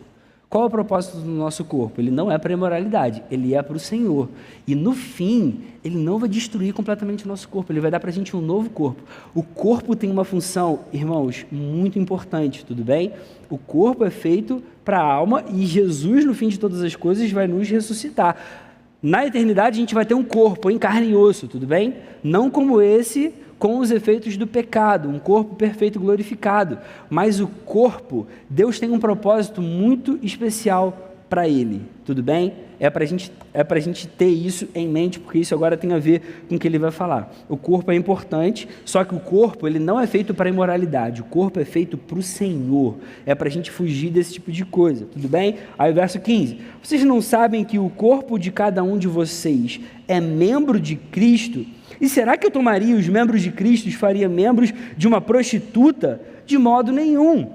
Qual é o propósito do nosso corpo? Ele não é para a imoralidade, ele é para o Senhor. E no fim, ele não vai destruir completamente o nosso corpo, ele vai dar para a gente um novo corpo. O corpo tem uma função, irmãos, muito importante, tudo bem? O corpo é feito para a alma e Jesus, no fim de todas as coisas, vai nos ressuscitar. Na eternidade, a gente vai ter um corpo em carne e osso, tudo bem? Não como esse, com os efeitos do pecado, um corpo perfeito glorificado, mas o corpo, Deus tem um propósito muito especial para ele, tudo bem? É para a gente ter isso em mente, porque isso agora tem a ver com o que ele vai falar. O corpo é importante, só que o corpo ele não é feito para a imoralidade, o corpo é feito para o Senhor, é para a gente fugir desse tipo de coisa, tudo bem? Aí o verso 15, vocês não sabem que o corpo de cada um de vocês é membro de Cristo? E será que eu tomaria os membros de Cristo e os faria membros de uma prostituta? De modo nenhum.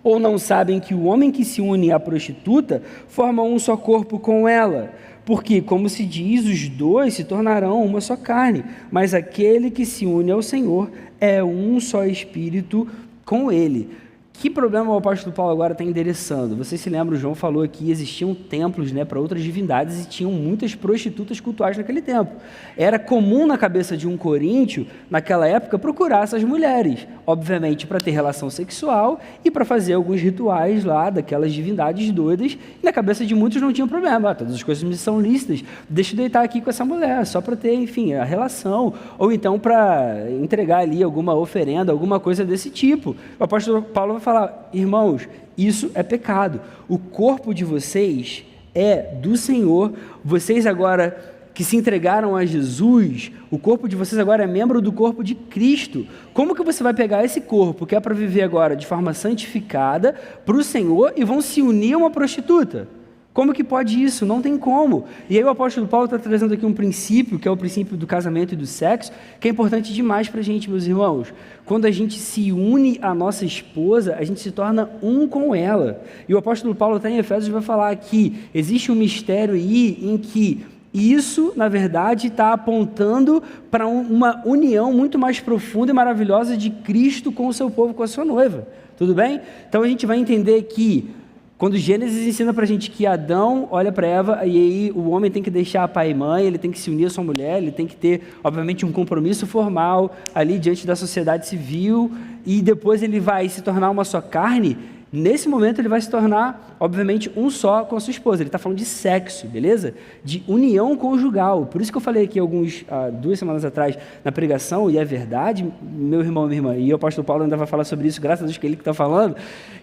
Ou não sabem que o homem que se une à prostituta forma um só corpo com ela? Porque, como se diz, os dois se tornarão uma só carne, mas aquele que se une ao Senhor é um só espírito com ele. Que problema o apóstolo Paulo agora está endereçando? Vocês se lembram, o João falou que existiam templos, né, para outras divindades e tinham muitas prostitutas cultuais naquele tempo. Era comum na cabeça de um coríntio, naquela época, procurar essas mulheres, obviamente para ter relação sexual e para fazer alguns rituais lá daquelas divindades doidas, e na cabeça de muitos não tinha problema, todas as coisas me são lícitas, deixa eu deitar aqui com essa mulher, só para ter, enfim, a relação, ou então para entregar ali alguma oferenda, alguma coisa desse tipo. O apóstolo Paulo vai falar, irmãos, isso é pecado. O corpo de vocês é do Senhor. Vocês agora que se entregaram a Jesus, o corpo de vocês agora é membro do corpo de Cristo. Como que você vai pegar esse corpo que é para viver agora de forma santificada para o Senhor e vão se unir a uma prostituta? Como que pode isso? Não tem como. E aí o apóstolo Paulo está trazendo aqui um princípio, que é o princípio do casamento e do sexo, que é importante demais para a gente, meus irmãos. Quando a gente se une à nossa esposa, a gente se torna um com ela. E o apóstolo Paulo está em Efésios vai falar que existe um mistério aí em que isso, na verdade, está apontando para uma união muito mais profunda e maravilhosa de Cristo com o seu povo, com a sua noiva. Tudo bem? Então a gente vai entender que Quando Gênesis ensina pra gente que Adão olha para Eva e aí o homem tem que deixar pai e mãe, ele tem que se unir à sua mulher, ele tem que ter, obviamente, um compromisso formal ali diante da sociedade civil e depois ele vai se tornar uma só carne. Nesse momento ele vai se tornar, obviamente, um só com a sua esposa. Ele está falando de sexo, beleza? De união conjugal. Por isso que eu falei aqui 2 semanas atrás na pregação, e é verdade, meu irmão, minha irmã, e o apóstolo Paulo ainda vai falar sobre isso, graças a Deus que ele que está falando,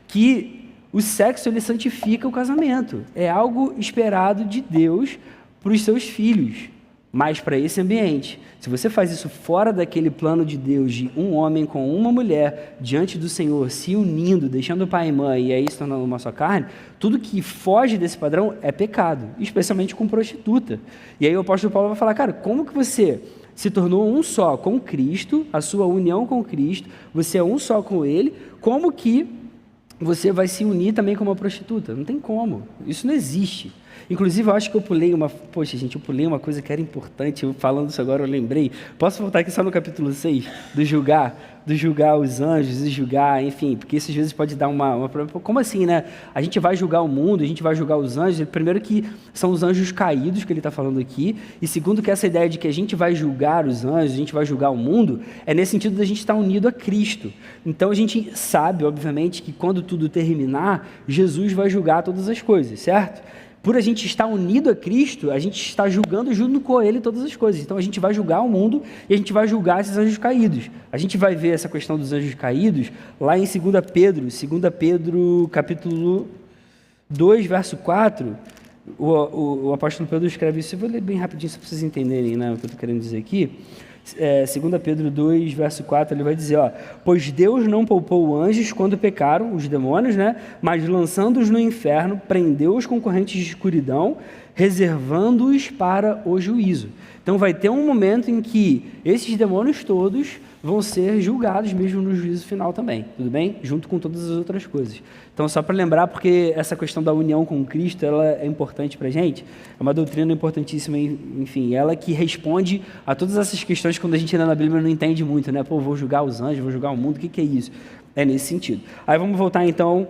que o sexo ele santifica o casamento. É algo esperado de Deus para os seus filhos, mas para esse ambiente. Se você faz isso fora daquele plano de Deus, de um homem com uma mulher, diante do Senhor, se unindo, deixando pai e mãe, e aí se tornando uma só carne, tudo que foge desse padrão é pecado, especialmente com prostituta. E aí o apóstolo Paulo vai falar, cara, como que você se tornou um só com Cristo, a sua união com Cristo, você é um só com Ele, como que você vai se unir também com uma prostituta? Não tem como, isso não existe. Inclusive, eu acho que eu pulei uma coisa que era importante, falando isso agora eu lembrei. Posso voltar aqui só no capítulo 6, do julgar os anjos e julgar, enfim, porque isso às vezes pode dar uma... Como assim, né? A gente vai julgar o mundo, a gente vai julgar os anjos, primeiro que são os anjos caídos que ele está falando aqui, e segundo que essa ideia de que a gente vai julgar os anjos, a gente vai julgar o mundo, é nesse sentido da gente estar unido a Cristo. Então a gente sabe, obviamente, que quando tudo terminar, Jesus vai julgar todas as coisas, certo? Por a gente estar unido a Cristo, a gente está julgando junto com Ele todas as coisas. Então a gente vai julgar o mundo e a gente vai julgar esses anjos caídos. A gente vai ver essa questão dos anjos caídos lá em 2 Pedro capítulo 2, verso 4. O apóstolo Pedro escreve isso, eu vou ler bem rapidinho só para vocês entenderem, né, o que eu estou querendo dizer aqui. 2 Pedro 2, verso 4, ele vai dizer, pois Deus não poupou anjos quando pecaram, os demônios, né? Mas lançando-os no inferno, prendeu os concorrentes de escuridão, reservando-os para o juízo. Então vai ter um momento em que esses demônios todos vão ser julgados mesmo no juízo final também, tudo bem? Junto com todas as outras coisas. Então, só para lembrar, porque essa questão da união com Cristo, ela é importante para a gente, é uma doutrina importantíssima, enfim, ela que responde a todas essas questões quando a gente lê na Bíblia não entende muito, né? Pô, vou julgar os anjos, vou julgar o mundo, o que é isso? É nesse sentido. Aí vamos voltar então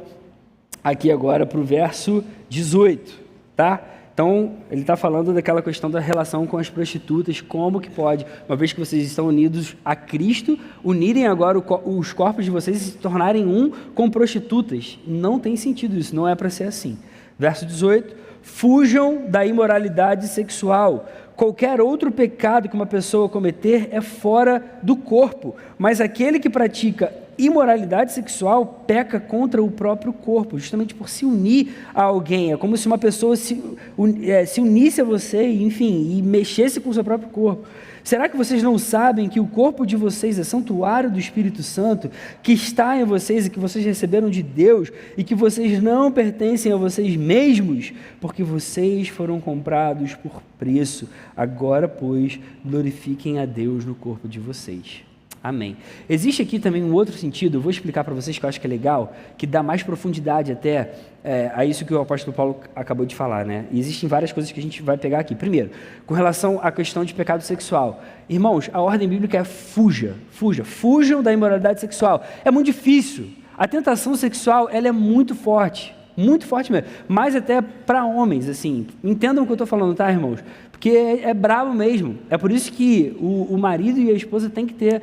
aqui agora para o verso 18, tá? Então, ele está falando daquela questão da relação com as prostitutas, como que pode, uma vez que vocês estão unidos a Cristo, unirem agora os corpos de vocês e se tornarem um com prostitutas. Não tem sentido isso, não é para ser assim. Verso 18, fujam da imoralidade sexual. Qualquer outro pecado que uma pessoa cometer é fora do corpo, mas aquele que pratica imoralidade sexual peca contra o próprio corpo, justamente por se unir a alguém. É como se uma pessoa se unisse a você, enfim, e mexesse com o seu próprio corpo. Será que vocês não sabem que o corpo de vocês é santuário do Espírito Santo, que está em vocês e que vocês receberam de Deus, e que vocês não pertencem a vocês mesmos, porque vocês foram comprados por preço? Agora, pois, glorifiquem a Deus no corpo de vocês. Amém. Existe aqui também um outro sentido, eu vou explicar para vocês que eu acho que é legal, que dá mais profundidade até a isso que o apóstolo Paulo acabou de falar, né? E existem várias coisas que a gente vai pegar aqui. Primeiro, com relação à questão de pecado sexual. Irmãos, a ordem bíblica é fujam da imoralidade sexual. É muito difícil. A tentação sexual, ela é muito forte mesmo, mas até para homens, assim. Entendam o que eu estou falando, tá, irmãos? Porque é brabo mesmo. É por isso que o marido e a esposa têm que ter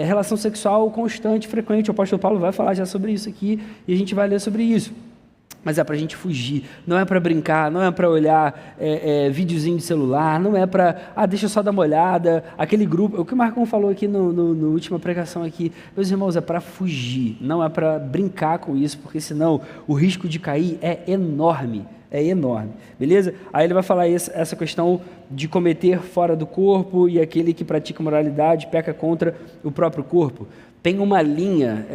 relação sexual constante, frequente. O apóstolo Paulo vai falar já sobre isso aqui e a gente vai ler sobre isso. Mas é para a gente fugir, não é para brincar, não é para olhar videozinho de celular, não é para, deixa eu só dar uma olhada, aquele grupo, o que o Marcão falou aqui no última pregação aqui, meus irmãos, é para fugir, não é para brincar com isso, porque senão o risco de cair é enorme, beleza? Aí ele vai falar essa questão de cometer fora do corpo e aquele que pratica moralidade peca contra o próprio corpo. Tem uma linha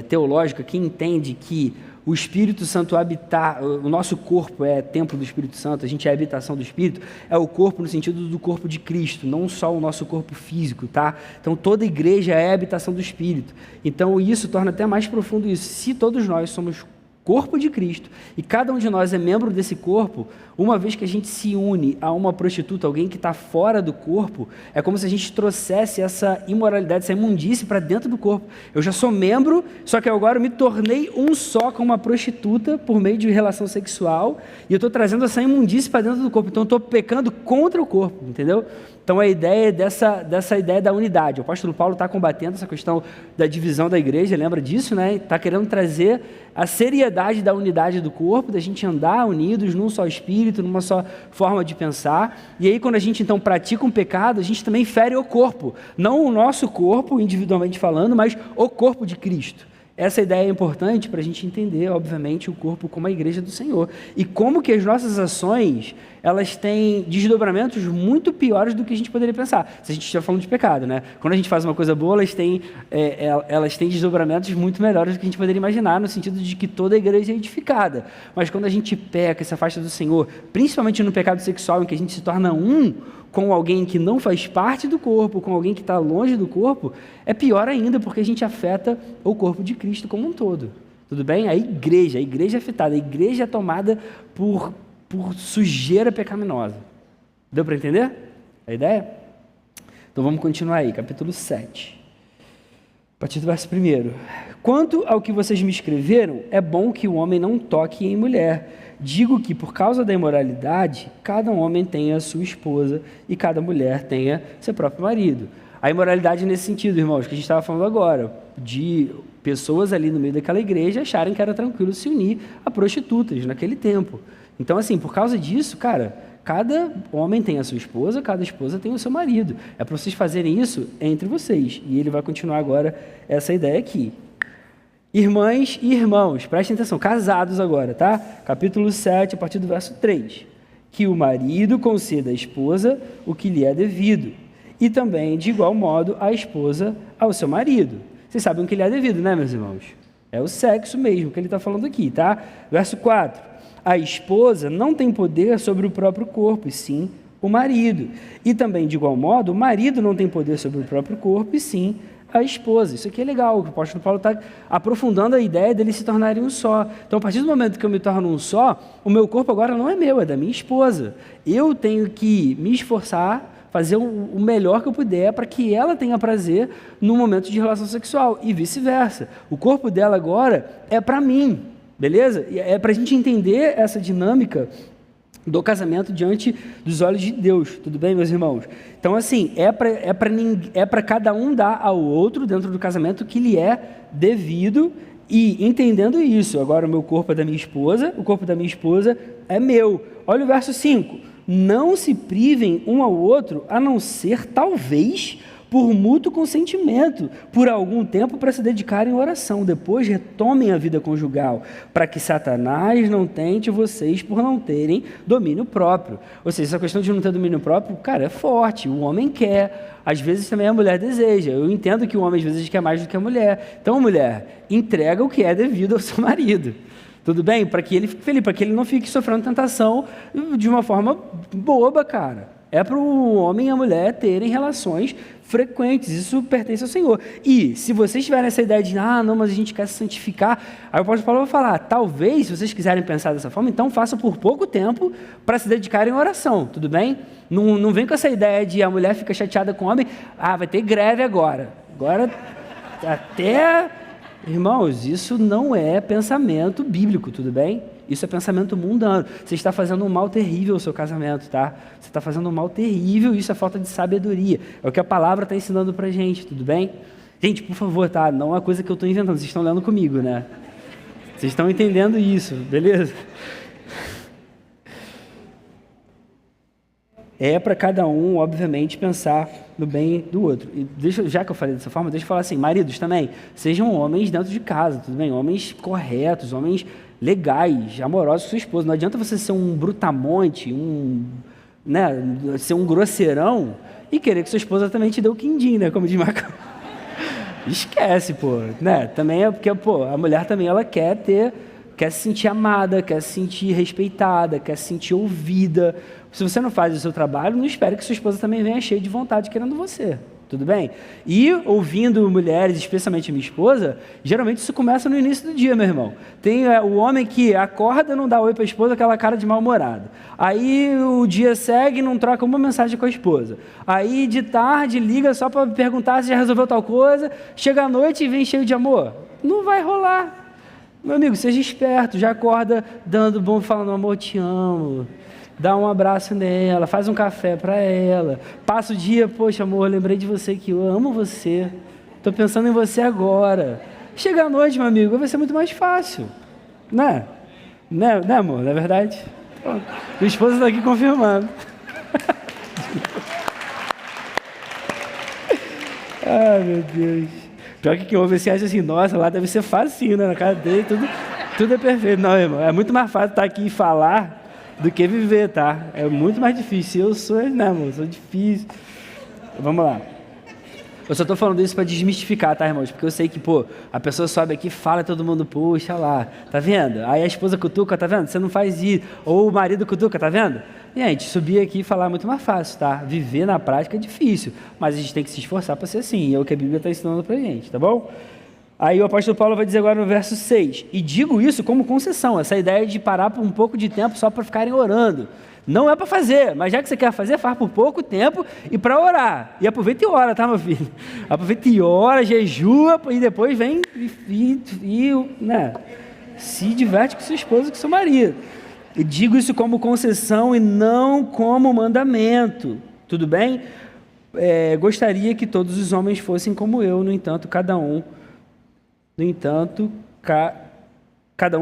teológica que entende que o Espírito Santo habitar, o nosso corpo é templo do Espírito Santo, a gente é a habitação do Espírito, é o corpo no sentido do corpo de Cristo, não só o nosso corpo físico, tá? Então toda igreja é a habitação do Espírito. Então isso torna até mais profundo isso. Se todos nós somos corpo de Cristo, e cada um de nós é membro desse corpo. Uma vez que a gente se une a uma prostituta, alguém que está fora do corpo, é como se a gente trouxesse essa imoralidade, essa imundície para dentro do corpo. Eu já sou membro, só que agora eu me tornei um só com uma prostituta por meio de relação sexual, e eu estou trazendo essa imundície para dentro do corpo, então eu estou pecando contra o corpo, entendeu? Então a ideia é dessa ideia da unidade. O apóstolo Paulo está combatendo essa questão da divisão da igreja, lembra disso, né? Está querendo trazer a seriedade da unidade do corpo, da gente andar unidos num só espírito, numa só forma de pensar. E aí quando a gente então pratica um pecado, a gente também fere o corpo, não o nosso corpo individualmente falando, mas o corpo de Cristo. Essa ideia é importante para a gente entender, obviamente, o corpo como a igreja do Senhor. E como que as nossas ações, elas têm desdobramentos muito piores do que a gente poderia pensar. Se a gente estiver falando de pecado, né? Quando a gente faz uma coisa boa, elas têm desdobramentos muito melhores do que a gente poderia imaginar, no sentido de que toda a igreja é edificada. Mas quando a gente peca, se afasta do Senhor, principalmente no pecado sexual, em que a gente se torna um com alguém que não faz parte do corpo, com alguém que está longe do corpo, é pior ainda, porque a gente afeta o corpo de Cristo como um todo. Tudo bem? A igreja é afetada, a igreja é tomada por sujeira pecaminosa. Deu para entender a ideia? Então vamos continuar aí, capítulo 7. A partir do verso 1. Quanto ao que vocês me escreveram, é bom que o homem não toque em mulher. Digo que, por causa da imoralidade, cada homem tenha sua esposa e cada mulher tenha seu próprio marido. A imoralidade nesse sentido, irmãos, que a gente estava falando agora, de pessoas ali no meio daquela igreja acharem que era tranquilo se unir a prostitutas naquele tempo. Então, assim, por causa disso, cara, cada homem tem a sua esposa, cada esposa tem o seu marido. É para vocês fazerem isso entre vocês. E ele vai continuar agora essa ideia aqui. Irmãs e irmãos, prestem atenção, casados agora, tá? Capítulo 7, a partir do verso 3. Que o marido conceda à esposa o que lhe é devido, e também, de igual modo, a esposa ao seu marido. Vocês sabem o que lhe é devido, né, meus irmãos? É o sexo mesmo que ele está falando aqui, tá? Verso 4. A esposa não tem poder sobre o próprio corpo, e sim o marido. E também, de igual modo, o marido não tem poder sobre o próprio corpo, e sim a esposa. Isso aqui é legal, o apóstolo Paulo está aprofundando a ideia deles se tornarem um só. Então, a partir do momento que eu me torno um só, o meu corpo agora não é meu, é da minha esposa. Eu tenho que me esforçar, fazer o melhor que eu puder para que ela tenha prazer no momento de relação sexual e vice-versa. O corpo dela agora é para mim, beleza? É para a gente entender essa dinâmica do casamento diante dos olhos de Deus, tudo bem, meus irmãos? Então, assim, é para cada um dar ao outro, dentro do casamento, o que lhe é devido, e entendendo isso, agora o meu corpo é da minha esposa, o corpo da minha esposa é meu. Olha o verso 5, não se privem um ao outro, a não ser, talvez, por mútuo consentimento, por algum tempo para se dedicarem à oração, depois retomem a vida conjugal, para que Satanás não tente vocês por não terem domínio próprio. Ou seja, essa questão de não ter domínio próprio, cara, é forte, o homem quer, às vezes também a mulher deseja, eu entendo que o homem às vezes quer mais do que a mulher, então mulher, entrega o que é devido ao seu marido, tudo bem? Para que ele fique feliz, para que ele não fique sofrendo tentação de uma forma boba, cara. É para o homem e a mulher terem relações frequentes, isso pertence ao Senhor. E se vocês tiverem essa ideia de, não, mas a gente quer se santificar, aí o apóstolo Paulo vai falar, talvez, se vocês quiserem pensar dessa forma, então façam por pouco tempo para se dedicarem à oração, tudo bem? Não vem com essa ideia de a mulher fica chateada com o homem, vai ter greve agora. Agora, até... Irmãos, isso não é pensamento bíblico, tudo bem? Isso é pensamento mundano. Você está fazendo um mal terrível ao seu casamento, tá? Você está fazendo um mal terrível, isso é falta de sabedoria. É o que a palavra está ensinando pra gente, tudo bem? Gente, por favor, tá? Não é uma coisa que eu estou inventando, vocês estão lendo comigo, né? Vocês estão entendendo isso, beleza? É para cada um, obviamente, pensar no bem do outro. E já que eu falei dessa forma, deixa eu falar assim, maridos também, sejam homens dentro de casa, tudo bem? Homens corretos, homens legais, amorosos com sua esposa. Não adianta você ser um brutamonte, ser um grosseirão e querer que sua esposa também te dê o quindim, né? Como diz Marco. Esquece, pô, né? Também é porque, pô, a mulher também, ela quer se sentir amada, quer se sentir respeitada, quer se sentir ouvida. Se você não faz o seu trabalho, não espere que sua esposa também venha cheia de vontade querendo você. tudo bem? E ouvindo mulheres, especialmente minha esposa, geralmente isso começa no início do dia, meu irmão. Tem o homem que acorda, não dá oi para a esposa, aquela cara de mal-humorado. Aí o dia segue, não troca uma mensagem com a esposa. Aí de tarde liga só para perguntar se já resolveu tal coisa, chega à noite e vem cheio de amor. Não vai rolar. Meu amigo, seja esperto, já acorda dando bom, falando, amor, te amo. Dá um abraço nela, faz um café para ela, passa o dia, poxa amor, lembrei de você, que eu amo você, estou pensando em você agora. Chega à noite, meu amigo, vai ser muito mais fácil, né? Né, amor, não é verdade? Pronto. Minha esposa está aqui confirmando. Ai, meu Deus. Pior que quem ouve esse acha assim, nossa, lá deve ser facinho, né? Na casa dele, tudo é perfeito. Não, irmão, é muito mais fácil estar aqui e falar do que viver, tá? É muito mais difícil. Eu sou, né, amor? Sou difícil. Vamos lá. Eu só tô falando isso para desmistificar, tá, irmãos? Porque eu sei que, pô, a pessoa sobe aqui, fala, todo mundo, puxa lá, tá vendo? Aí a esposa cutuca, tá vendo? Você não faz isso. Ou o marido cutuca, tá vendo? Gente, subir aqui e falar é muito mais fácil, tá? Viver na prática é difícil, mas a gente tem que se esforçar para ser assim. É o que a Bíblia está ensinando pra gente, tá bom? Aí o apóstolo Paulo vai dizer agora no verso 6, e digo isso como concessão, essa ideia de parar por um pouco de tempo só para ficarem orando. Não é para fazer, mas já que você quer fazer, faz por pouco tempo e para orar. E aproveita e ora, tá, meu filho? Aproveita e ora, jejua, e depois vem né, se diverte com sua esposa, com seu marido. E digo isso como concessão e não como mandamento, tudo bem? Gostaria que todos os homens fossem como eu, no entanto, cada um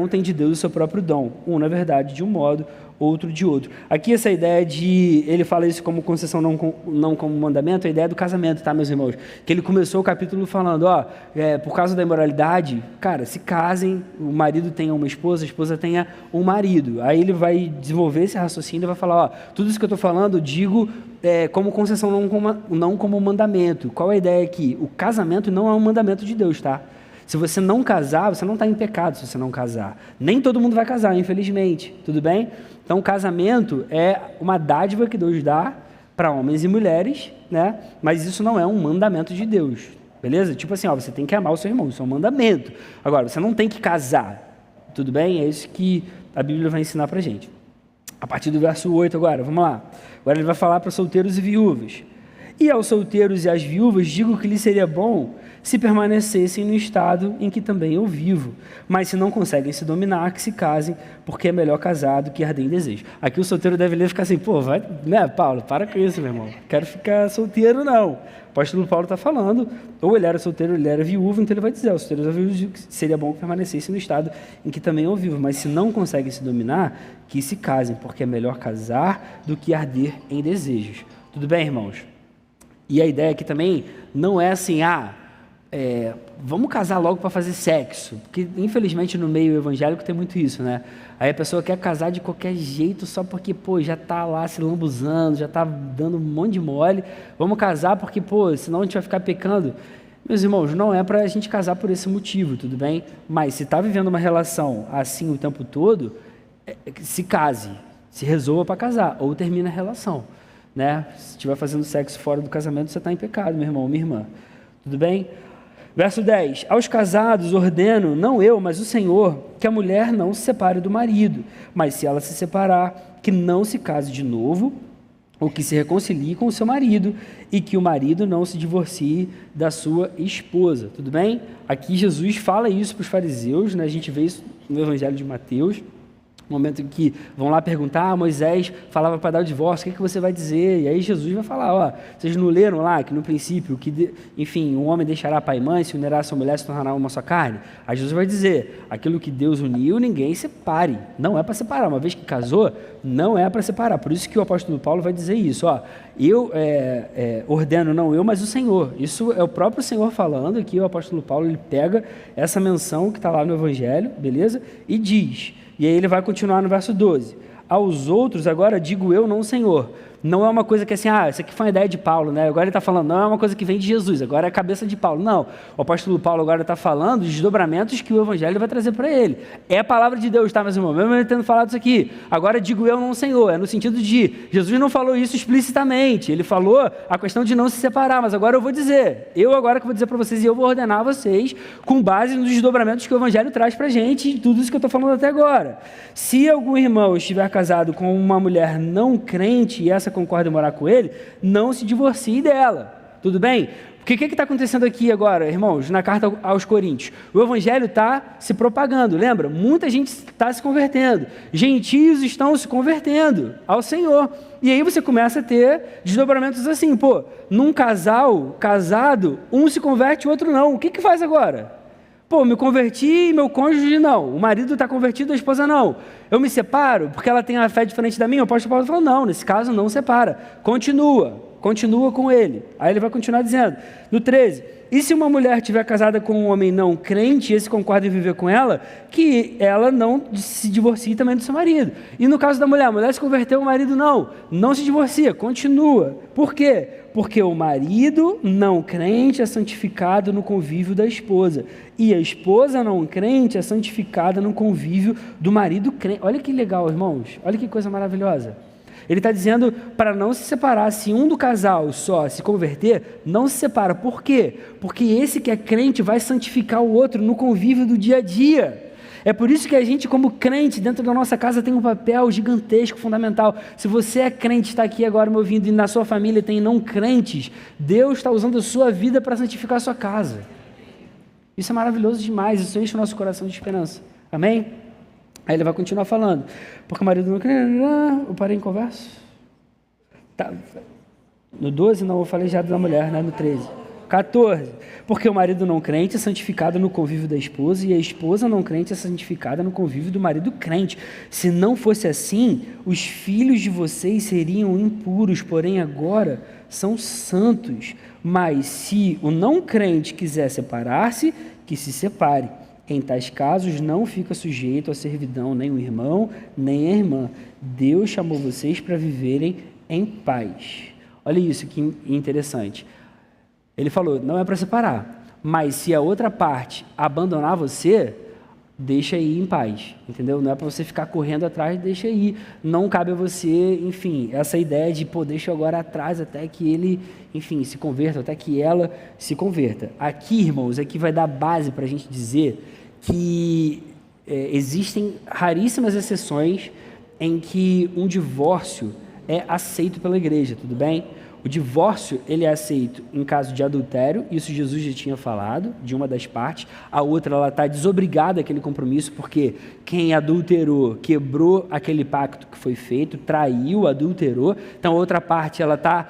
tem de Deus o seu próprio dom. Um, na verdade, de um modo, outro de outro. Aqui essa ideia de... Ele fala isso como concessão, não como mandamento, a ideia do casamento, tá, meus irmãos? Que ele começou o capítulo falando, por causa da imoralidade, cara, se casem, o marido tenha uma esposa, a esposa tenha um marido. Aí ele vai desenvolver esse raciocínio e vai falar, tudo isso que eu estou falando, eu digo como concessão, não como mandamento. Qual é a ideia aqui? O casamento não é um mandamento de Deus, tá? Se você não casar, você não está em pecado se você não casar. Nem todo mundo vai casar, infelizmente. Tudo bem? Então, o casamento é uma dádiva que Deus dá para homens e mulheres, né? Mas isso não é um mandamento de Deus. Beleza? Tipo assim, você tem que amar o seu irmão. Isso é um mandamento. Agora, você não tem que casar. Tudo bem? É isso que a Bíblia vai ensinar para a gente. A partir do verso 8 agora, vamos lá. Agora ele vai falar para solteiros e viúvas. E aos solteiros e às viúvas digo que lhes seria bom se permanecessem no estado em que também eu vivo. Mas se não conseguem se dominar, que se casem, porque é melhor casar do que arder em desejo. Aqui o solteiro deve ler e ficar assim, vai, né, Paulo, para com isso, meu irmão. Quero ficar solteiro, não. O apóstolo Paulo está falando, ou ele era solteiro, ou ele era viúvo, então ele vai dizer aos solteiros e às viúvas que seria bom que permanecessem no estado em que também eu vivo. Mas se não conseguem se dominar, que se casem, porque é melhor casar do que arder em desejos. Tudo bem, irmãos? E a ideia aqui também não é assim, vamos casar logo para fazer sexo, porque infelizmente no meio evangélico tem muito isso, né? Aí a pessoa quer casar de qualquer jeito só porque, já está lá se lambuzando, já está dando um monte de mole, vamos casar porque, senão a gente vai ficar pecando. Meus irmãos, não é para a gente casar por esse motivo, tudo bem? Mas se está vivendo uma relação assim o tempo todo, se case, se resolva para casar, ou termina a relação, né? Se estiver fazendo sexo fora do casamento, você está em pecado, meu irmão, minha irmã, tudo bem? Verso 10, aos casados ordeno, não eu, mas o Senhor, que a mulher não se separe do marido, mas se ela se separar, que não se case de novo, ou que se reconcilie com o seu marido, e que o marido não se divorcie da sua esposa, tudo bem? Aqui Jesus fala isso para os fariseus, né? A gente vê isso no Evangelho de Mateus, no momento em que vão lá perguntar, Moisés falava para dar o divórcio, o que você vai dizer? E aí Jesus vai falar, vocês não leram lá que no princípio, enfim, um homem deixará pai e mãe, se unirá a sua mulher, se tornará uma só carne? Aí Jesus vai dizer, aquilo que Deus uniu, ninguém separe. Não é para separar, uma vez que casou, não é para separar. Por isso que o apóstolo Paulo vai dizer isso, eu ordeno, não eu, mas o Senhor. Isso é o próprio Senhor falando, aqui o apóstolo Paulo, ele pega essa menção que está lá no Evangelho, beleza? E diz... E aí ele vai continuar no verso 12. Aos outros, agora digo eu, não o Senhor. Não é uma coisa que assim, isso aqui foi uma ideia de Paulo, né? Agora ele está falando, não é uma coisa que vem de Jesus, agora é a cabeça de Paulo. Não, o apóstolo Paulo agora está falando dos desdobramentos que o evangelho vai trazer para ele. É a palavra de Deus, tá, meus irmãos? Mesmo ele tendo falado isso aqui, agora digo eu, não Senhor, é no sentido de, Jesus não falou isso explicitamente, ele falou a questão de não se separar, mas agora eu vou dizer, eu agora que vou dizer para vocês, e eu vou ordenar vocês com base nos desdobramentos que o evangelho traz para a gente, e tudo isso que eu estou falando até agora. Se algum irmão estiver casado com uma mulher não crente e essa concorda em morar com ele, não se divorcie dela, tudo bem? Porque o que está acontecendo aqui agora, irmãos, na carta aos Coríntios? O evangelho está se propagando, lembra? Muita gente está se convertendo, gentios estão se convertendo ao Senhor, e aí você começa a ter desdobramentos assim, num casal casado, um se converte, o outro não, o que faz agora? Me converti e meu cônjuge não. O marido está convertido, a esposa não. Eu me separo porque ela tem a fé diferente da minha? O apóstolo Paulo falou, não, nesse caso não separa. Continua com ele. Aí ele vai continuar dizendo, no 13, e se uma mulher estiver casada com um homem não crente, e esse concorda em viver com ela, que ela não se divorcie também do seu marido. E no caso da mulher, a mulher se converteu, o marido não se divorcia, continua. Por quê? Porque o marido não crente é santificado no convívio da esposa, e a esposa não crente é santificada no convívio do marido crente. Olha que legal, irmãos, olha que coisa maravilhosa. Ele está dizendo para não se separar, se um do casal só se converter, não se separa. Por quê? Porque esse que é crente vai santificar o outro no convívio do dia a dia. É por isso que a gente, como crente, dentro da nossa casa tem um papel gigantesco, fundamental. Se você é crente, está aqui agora me ouvindo, e na sua família tem não crentes, Deus está usando a sua vida para santificar a sua casa. Isso é maravilhoso demais, isso enche o nosso coração de esperança. Amém? Aí ele vai continuar falando. Porque o marido não crê... Eu parei em conversa? Tá. No 12, não, eu falei já da mulher, né? No 13. 14, porque o marido não crente é santificado no convívio da esposa e a esposa não crente é santificada no convívio do marido crente. Se não fosse assim, os filhos de vocês seriam impuros, porém agora são santos. Mas se o não crente quiser separar-se, que se separe. Em tais casos não fica sujeito à servidão nem o irmão, nem a irmã. Deus chamou vocês para viverem em paz. Olha isso que interessante. Ele falou, não é para separar, mas se a outra parte abandonar você, deixa ir em paz, entendeu? Não é para você ficar correndo atrás, deixa ir. Não cabe a você, enfim, essa ideia de, deixa eu agora atrás até que ele, enfim, se converta, até que ela se converta. Aqui, irmãos, aqui vai dar base para a gente dizer que existem raríssimas exceções em que um divórcio é aceito pela igreja, tudo bem? O divórcio, ele é aceito em caso de adultério, isso Jesus já tinha falado, de uma das partes. A outra, ela está desobrigada àquele compromisso, porque quem adulterou, quebrou aquele pacto que foi feito, traiu, adulterou. Então, a outra parte, ela está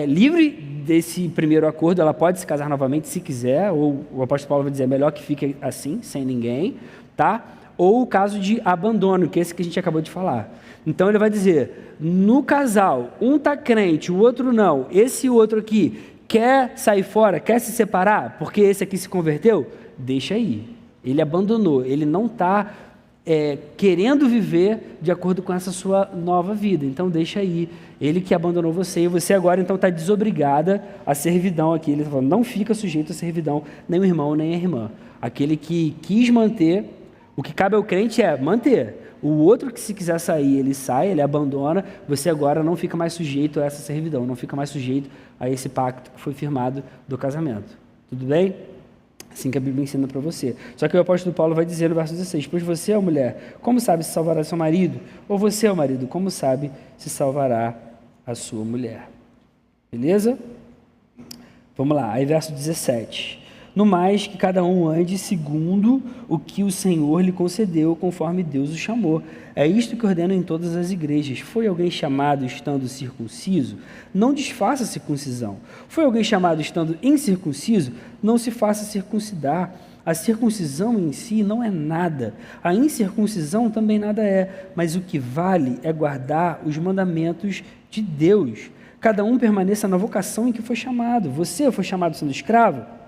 livre desse primeiro acordo, ela pode se casar novamente se quiser, ou o apóstolo Paulo vai dizer, é melhor que fique assim, sem ninguém, tá? Ou o caso de abandono, que é esse que a gente acabou de falar. Então ele vai dizer, no casal, um está crente, o outro não, esse outro aqui quer sair fora, quer se separar, porque esse aqui se converteu, deixa aí. Ele abandonou, ele não está querendo viver de acordo com essa sua nova vida, então deixa aí. Ele que abandonou você, e você agora então está desobrigada à servidão aqui. Ele está falando, não fica sujeito à servidão, nem o irmão, nem a irmã. Aquele que quis manter, o que cabe ao crente é manter. O outro que se quiser sair, ele sai, ele abandona, você agora não fica mais sujeito a essa servidão, não fica mais sujeito a esse pacto que foi firmado do casamento. Tudo bem? Assim que a Bíblia ensina para você. Só que o apóstolo Paulo vai dizer no verso 16, pois você é a mulher, como sabe se salvará seu marido? Ou você é o marido, como sabe se salvará a sua mulher? Beleza? Vamos lá, aí verso 17. No mais, que cada um ande segundo o que o Senhor lhe concedeu, conforme Deus o chamou. É isto que ordeno em todas as igrejas. Foi alguém chamado estando circunciso? Não desfaça a circuncisão. Foi alguém chamado estando incircunciso? Não se faça circuncidar. A circuncisão em si não é nada. A incircuncisão também nada é. Mas o que vale é guardar os mandamentos de Deus. Cada um permaneça na vocação em que foi chamado. Você foi chamado sendo escravo?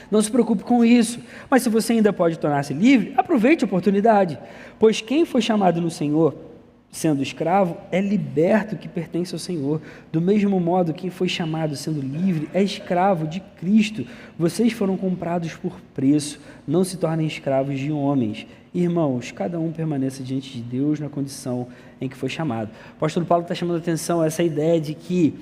Não se preocupe com isso, mas se você ainda pode tornar-se livre, aproveite a oportunidade, pois quem foi chamado no Senhor sendo escravo, é liberto que pertence ao Senhor. Do mesmo modo, quem foi chamado sendo livre é escravo de Cristo. Vocês foram comprados por preço, não se tornem escravos de homens. Irmãos, cada um permaneça diante de Deus na condição em que foi chamado. O apóstolo Paulo está chamando a atenção a essa ideia de que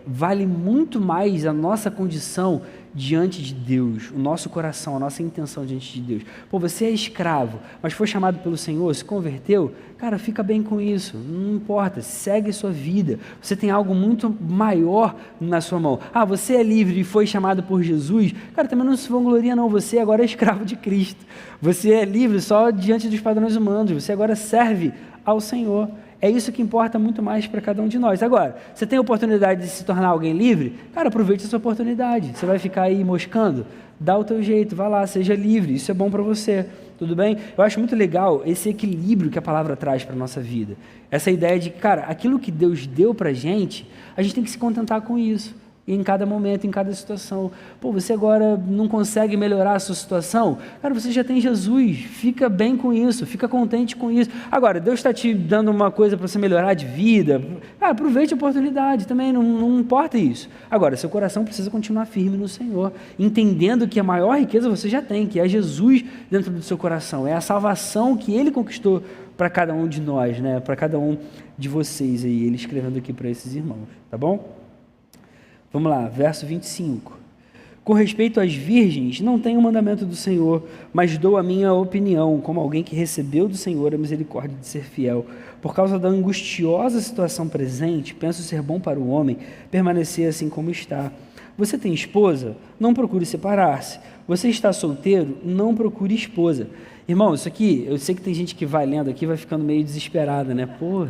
vale muito mais a nossa condição diante de Deus, o nosso coração, a nossa intenção diante de Deus. Pô, você é escravo, mas foi chamado pelo Senhor, se converteu, cara, fica bem com isso, não importa, segue sua vida. Você tem algo muito maior na sua mão. Ah, você é livre e foi chamado por Jesus, cara, também não se vangloria não, você agora é escravo de Cristo. Você é livre só diante dos padrões humanos, você agora serve ao Senhor. É isso que importa muito mais para cada um de nós. Agora, você tem a oportunidade de se tornar alguém livre? Cara, aproveite essa oportunidade. Você vai ficar aí moscando? Dá o teu jeito, vai lá, seja livre. Isso é bom para você, tudo bem? Eu acho muito legal esse equilíbrio que a palavra traz para a nossa vida. Essa ideia de que, cara, aquilo que Deus deu para a gente tem que se contentar com isso. Em cada momento, em cada situação. Pô, você agora não consegue melhorar a sua situação? Cara, você já tem Jesus, fica bem com isso, fica contente com isso. Agora, Deus está te dando uma coisa para você melhorar de vida, cara, aproveite a oportunidade também, não importa isso. Agora, seu coração precisa continuar firme no Senhor, entendendo que a maior riqueza você já tem, que é Jesus dentro do seu coração, é a salvação que Ele conquistou para cada um de nós, né? Para cada um de vocês aí, Ele escrevendo aqui para esses irmãos, tá bom? Vamos lá, verso 25. Com respeito às virgens, não tenho o mandamento do Senhor, mas dou a minha opinião, como alguém que recebeu do Senhor a misericórdia de ser fiel. Por causa da angustiosa situação presente, penso ser bom para o homem permanecer assim como está. Você tem esposa? Não procure separar-se. Você está solteiro? Não procure esposa. Irmão, isso aqui, eu sei que tem gente que vai lendo aqui e vai ficando meio desesperada, né? Pô,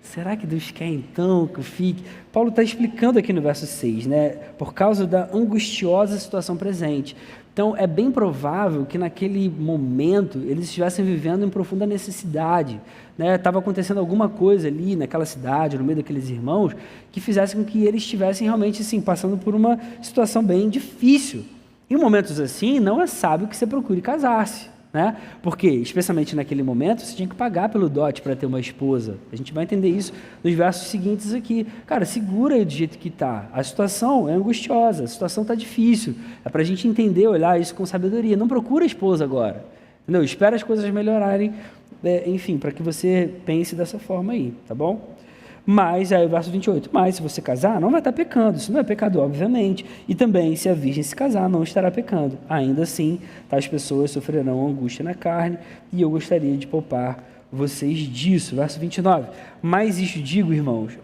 será que Deus quer então que eu fique? Paulo está explicando aqui no verso 6, né? Por causa da angustiosa situação presente. Então, é bem provável que naquele momento eles estivessem vivendo em profunda necessidade, né? Estava acontecendo alguma coisa ali naquela cidade, no meio daqueles irmãos, que fizesse com que eles estivessem realmente assim, passando por uma situação bem difícil. Em momentos assim, não é sábio que você procure casar-se. Né? Porque, especialmente naquele momento, você tinha que pagar pelo dote para ter uma esposa. A gente vai entender isso nos versos seguintes aqui. Cara, segura aí do jeito que está. A situação é angustiosa, a situação está difícil. É para a gente entender, olhar isso com sabedoria. Não procura a esposa agora. Entendeu? Espera as coisas melhorarem, enfim, para que você pense dessa forma aí, tá bom? Mas, aí o verso 28, mas se você casar, não vai estar pecando, isso não é pecado, obviamente, e também se a virgem se casar, não estará pecando, ainda assim, tais pessoas sofrerão angústia na carne, e eu gostaria de poupar vocês disso, verso 29, mas isto digo, irmãos,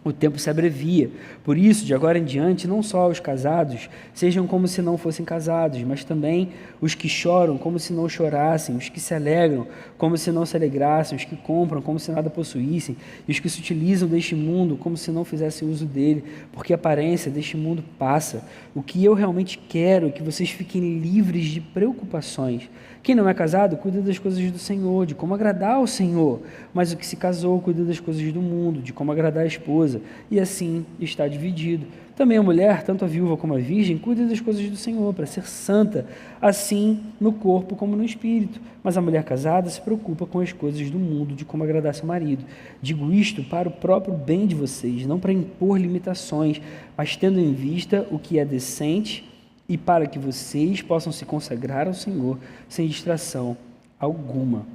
o tempo se abrevia, por isso, de agora em diante, não só os casados sejam como se não fossem casados, mas também os que choram como se não chorassem, os que se alegram como se não se alegrassem, os que compram como se nada possuíssem, e os que se utilizam deste mundo como se não fizessem uso dele, porque a aparência deste mundo passa. O que eu realmente quero é que vocês fiquem livres de preocupações. Quem não é casado, cuida das coisas do Senhor, de como agradar ao Senhor, mas o que se casou, cuida das coisas do mundo, de como agradar a esposa, e assim está dividido. Também a mulher, tanto a viúva como a virgem, cuida das coisas do Senhor, para ser santa, assim no corpo como no espírito. Mas a mulher casada se preocupa com as coisas do mundo, de como agradar seu marido. Digo isto para o próprio bem de vocês, não para impor limitações, mas tendo em vista o que é decente, e para que vocês possam se consagrar ao Senhor sem distração alguma.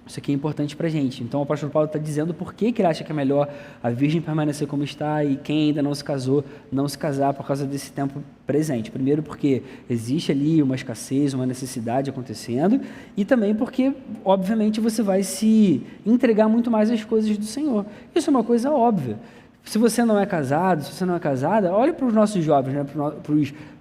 Isso aqui é importante para a gente. Então o apóstolo Paulo está dizendo por que ele acha que é melhor a virgem permanecer como está e quem ainda não se casou, não se casar por causa desse tempo presente. Primeiro porque existe ali uma escassez, uma necessidade acontecendo, e também porque, obviamente, você vai se entregar muito mais às coisas do Senhor. Isso é uma coisa óbvia. Se você não é casado, se você não é casada, olhe para os nossos jovens, né? Para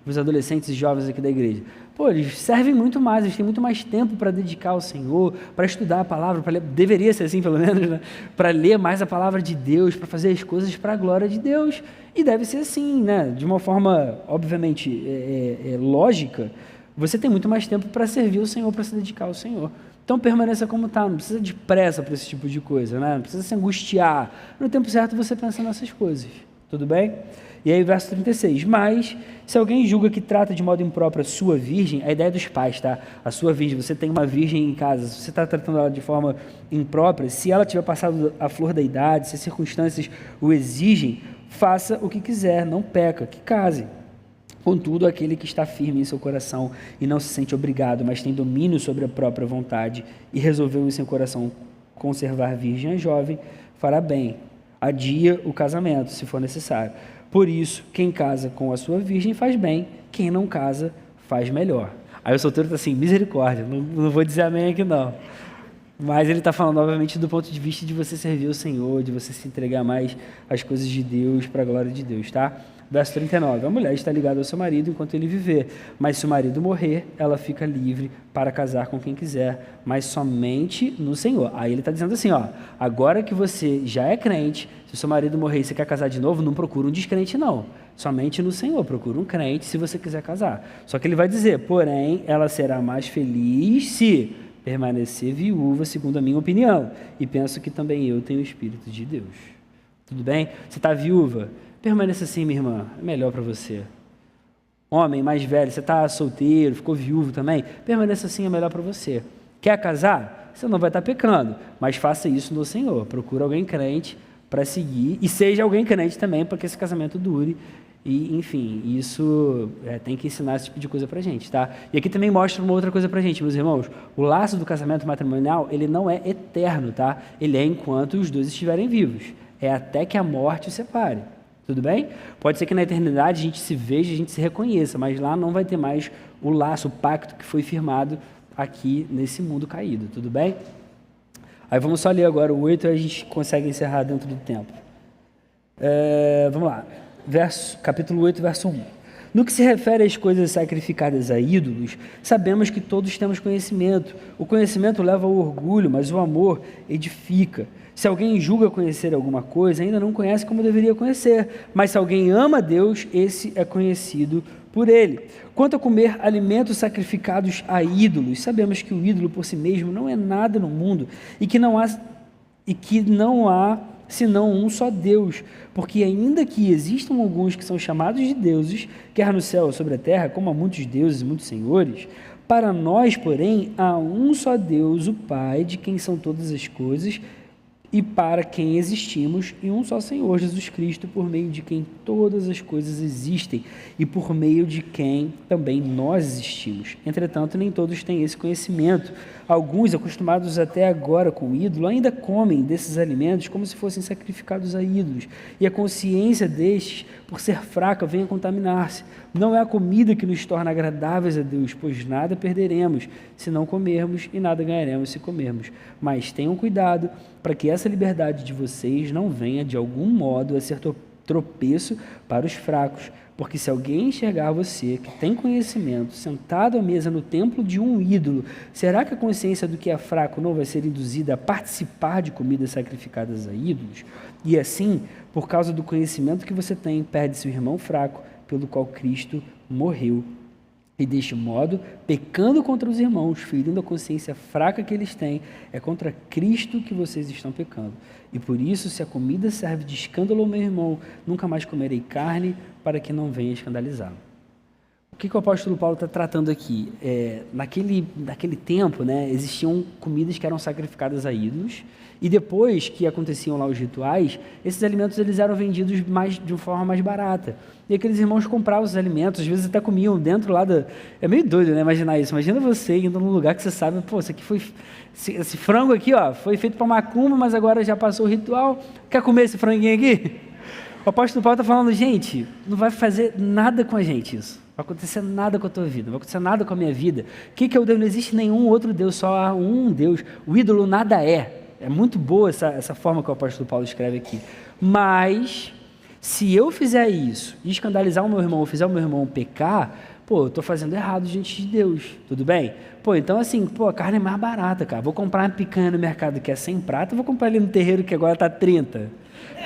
os adolescentes e jovens aqui da igreja. Pô, eles servem muito mais, eles têm muito mais tempo para dedicar ao Senhor, para estudar a palavra, para ler, deveria ser assim pelo menos, né? Para ler mais a palavra de Deus, para fazer as coisas para a glória de Deus. E deve ser assim, né? De uma forma, obviamente, lógica, você tem muito mais tempo para servir o Senhor, para se dedicar ao Senhor. Então permaneça como está, não precisa de pressa para esse tipo de coisa, né? Não precisa se angustiar. No tempo certo você pensa nessas coisas, Tudo bem? E aí, verso 36. Mas, se alguém julga que trata de modo impróprio a sua virgem, a ideia dos pais, tá? A sua virgem, você tem uma virgem em casa, se você está tratando ela de forma imprópria, se ela tiver passado a flor da idade, se as circunstâncias o exigem, faça o que quiser, não peca, que case. Contudo, aquele que está firme em seu coração e não se sente obrigado, mas tem domínio sobre a própria vontade e resolveu em seu coração conservar virgem a jovem, fará bem. Adia o casamento, se for necessário. Por isso, quem casa com a sua virgem faz bem, quem não casa faz melhor. Aí o solteiro está assim, misericórdia, não vou dizer amém aqui não. Mas ele está falando, obviamente, do ponto de vista de você servir o Senhor, de você se entregar mais às coisas de Deus, para a glória de Deus, tá? Verso 39, a mulher está ligada ao seu marido enquanto ele viver, mas se o marido morrer, ela fica livre para casar com quem quiser, mas somente no Senhor. Aí ele está dizendo assim, ó, agora que você já é crente, se o seu marido morrer e você quer casar de novo, não procura um descrente não, somente no Senhor, procura um crente se você quiser casar. Só que ele vai dizer, porém, ela será mais feliz se permanecer viúva, segundo a minha opinião, e penso que também eu tenho o Espírito de Deus. Tudo bem? Você está viúva? Permaneça assim, minha irmã, é melhor para você. Homem mais velho, você está solteiro, ficou viúvo também, permaneça assim, é melhor para você. Quer casar? Você não vai estar pecando, mas faça isso no Senhor. Procura alguém crente para seguir, e seja alguém crente também, para que esse casamento dure. E, enfim, isso tem que ensinar esse tipo de coisa para a gente, tá? E aqui também mostra uma outra coisa para a gente, meus irmãos. O laço do casamento matrimonial, ele não é eterno, tá? Ele é enquanto os dois estiverem vivos. É até que a morte os separe. Tudo bem? Pode ser que na eternidade a gente se veja, a gente se reconheça, mas lá não vai ter mais o laço, o pacto que foi firmado aqui nesse mundo caído. Tudo bem? Aí vamos só ler agora o 8 e a gente consegue encerrar dentro do tempo. Vamos lá. Capítulo 8, verso 1. No que se refere às coisas sacrificadas a ídolos, sabemos que todos temos conhecimento. O conhecimento leva ao orgulho, mas o amor edifica. Se alguém julga conhecer alguma coisa, ainda não conhece como deveria conhecer. Mas se alguém ama a Deus, esse é conhecido por ele. Quanto a comer alimentos sacrificados a ídolos, sabemos que o ídolo por si mesmo não é nada no mundo e que não há senão um só Deus, porque ainda que existam alguns que são chamados de deuses, quer no céu ou sobre a terra, como há muitos deuses e muitos senhores, para nós, porém, há um só Deus, o Pai, de quem são todas as coisas, e para quem existimos, e um só Senhor, Jesus Cristo, por meio de quem todas as coisas existem, e por meio de quem também nós existimos. Entretanto, nem todos têm esse conhecimento. Alguns, acostumados até agora com o ídolo, ainda comem desses alimentos como se fossem sacrificados a ídolos, e a consciência destes, por ser fraca, vem a contaminar-se. Não é a comida que nos torna agradáveis a Deus, pois nada perderemos se não comermos, e nada ganharemos se comermos. Mas tenham cuidado para que essa liberdade de vocês não venha de algum modo a ser tropeço para os fracos, porque se alguém enxergar você, que tem conhecimento, sentado à mesa no templo de um ídolo, será que a consciência do que é fraco não vai ser induzida a participar de comidas sacrificadas a ídolos? E assim, por causa do conhecimento que você tem, perde-se o irmão fraco, pelo qual Cristo morreu. E deste modo, pecando contra os irmãos, ferindo a consciência fraca que eles têm, é contra Cristo que vocês estão pecando. E por isso, se a comida serve de escândalo ao meu irmão, nunca mais comerei carne, para que não venha escandalizá-lo. O que o apóstolo Paulo está tratando aqui? Naquele tempo, né, existiam comidas que eram sacrificadas a ídolos, e depois que aconteciam lá os rituais, esses alimentos eles eram vendidos de uma forma mais barata. E aqueles irmãos compravam os alimentos, às vezes até comiam dentro lá da... É meio doido, né, imaginar isso. Imagina você indo num lugar que você sabe, pô, isso aqui foi... Esse frango aqui, ó, foi feito para macumba, mas agora já passou o ritual. Quer comer esse franguinho aqui? O apóstolo Paulo está falando, gente, não vai fazer nada com a gente isso. Não vai acontecer nada com a tua vida, não vai acontecer nada com a minha vida. O que é o Deus? Não existe nenhum outro Deus, só há um Deus. O ídolo nada é. É muito boa essa forma que o apóstolo Paulo escreve aqui. Mas, se eu fizer isso e escandalizar o meu irmão, ou fizer o meu irmão pecar, pô, eu estou fazendo errado diante de Deus, tudo bem? Pô, então assim, pô, a carne é mais barata, cara. Vou comprar uma picanha no mercado que é 100 prata, vou comprar ali no terreiro que agora está 30.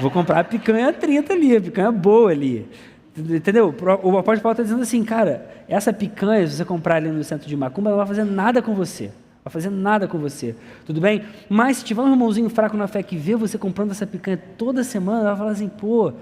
Vou comprar a picanha 30 ali, a picanha boa ali. Entendeu? O apóstolo Paulo está dizendo assim, cara, essa picanha, se você comprar ali no centro de macumba, ela não vai fazer nada com você. Vai fazer nada com você, tudo bem? Mas se tiver um irmãozinho fraco na fé que vê você comprando essa picanha toda semana, ela vai falar assim, pô,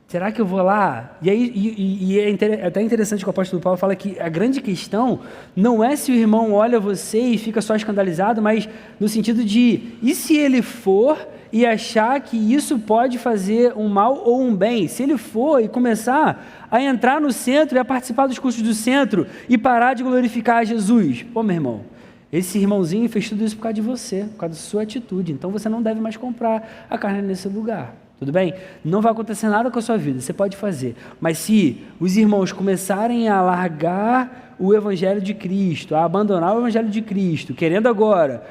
Será que eu vou lá? E aí é até interessante que o apóstolo Paulo fala que a grande questão não é se o irmão olha você e fica só escandalizado, mas no sentido de, e se ele for e achar que isso pode fazer um mal ou um bem? Se ele for e começar a entrar no centro e a participar dos cultos do centro e parar de glorificar a Jesus. Pô, meu irmão, esse irmãozinho fez tudo isso por causa de você, por causa da sua atitude. Então você não deve mais comprar a carne nesse lugar. Tudo bem? Não vai acontecer nada com a sua vida, você pode fazer. Mas se os irmãos começarem a largar o Evangelho de Cristo, a abandonar o Evangelho de Cristo, querendo agora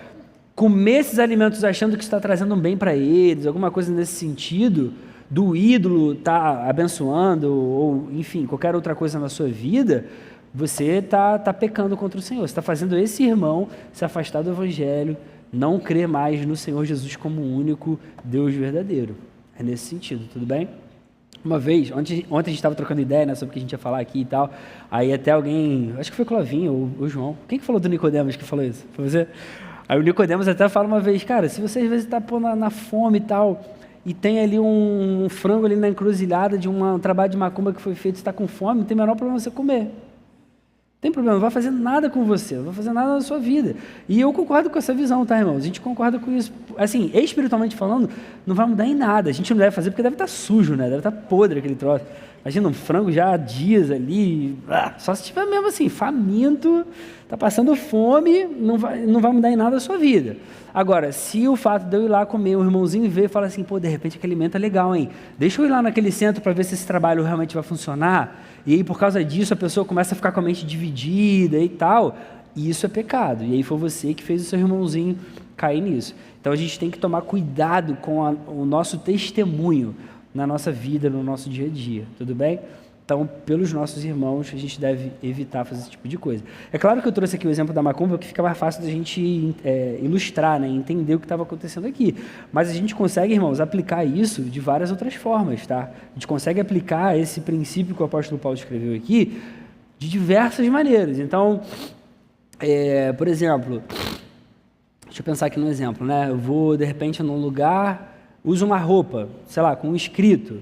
comer esses alimentos achando que está trazendo um bem para eles, alguma coisa nesse sentido, do ídolo tá abençoando, ou enfim, qualquer outra coisa na sua vida, você está pecando contra o Senhor. Você está fazendo esse irmão se afastar do Evangelho, não crer mais no Senhor Jesus como o único Deus verdadeiro. É nesse sentido, tudo bem? Uma vez, ontem a gente estava trocando ideia, né, sobre o que a gente ia falar aqui e tal, aí até alguém, acho que foi o Clovinho ou o João, quem que falou do Nicodemos que falou isso? Foi você? Aí o Nicodemos até fala uma vez, cara, se você às vezes está na fome e tal, e tem ali um frango ali na encruzilhada de um trabalho de macumba que foi feito, você está com fome, não tem o menor problema você comer. Não tem problema, não vai fazer nada com você, não vai fazer nada na sua vida. E eu concordo com essa visão, tá, irmãos? A gente concorda com isso. Assim, espiritualmente falando, não vai mudar em nada. A gente não deve fazer porque deve estar sujo, né? Deve estar podre aquele troço. Imagina um frango já há dias ali, só se estiver mesmo assim, faminto, está passando fome, não vai mudar em nada a sua vida. Agora, se o fato de eu ir lá comer, o irmãozinho ver e falar assim, pô, de repente aquele alimento é legal, hein? Deixa eu ir lá naquele centro para ver se esse trabalho realmente vai funcionar. E aí, por causa disso, a pessoa começa a ficar com a mente dividida e tal. E isso é pecado. E aí foi você que fez o seu irmãozinho cair nisso. Então, a gente tem que tomar cuidado com o nosso testemunho na nossa vida, no nosso dia a dia. Tudo bem? Então, pelos nossos irmãos, a gente deve evitar fazer esse tipo de coisa. É claro que eu trouxe aqui o exemplo da macumba, que fica mais fácil da gente ilustrar, né? Entender o que estava acontecendo aqui. Mas a gente consegue, irmãos, aplicar isso de várias outras formas, tá? A gente consegue aplicar esse princípio que o apóstolo Paulo escreveu aqui de diversas maneiras. Então, por exemplo, deixa eu pensar aqui num exemplo, né? Eu vou, de repente, num lugar, uso uma roupa, sei lá, com um escrito.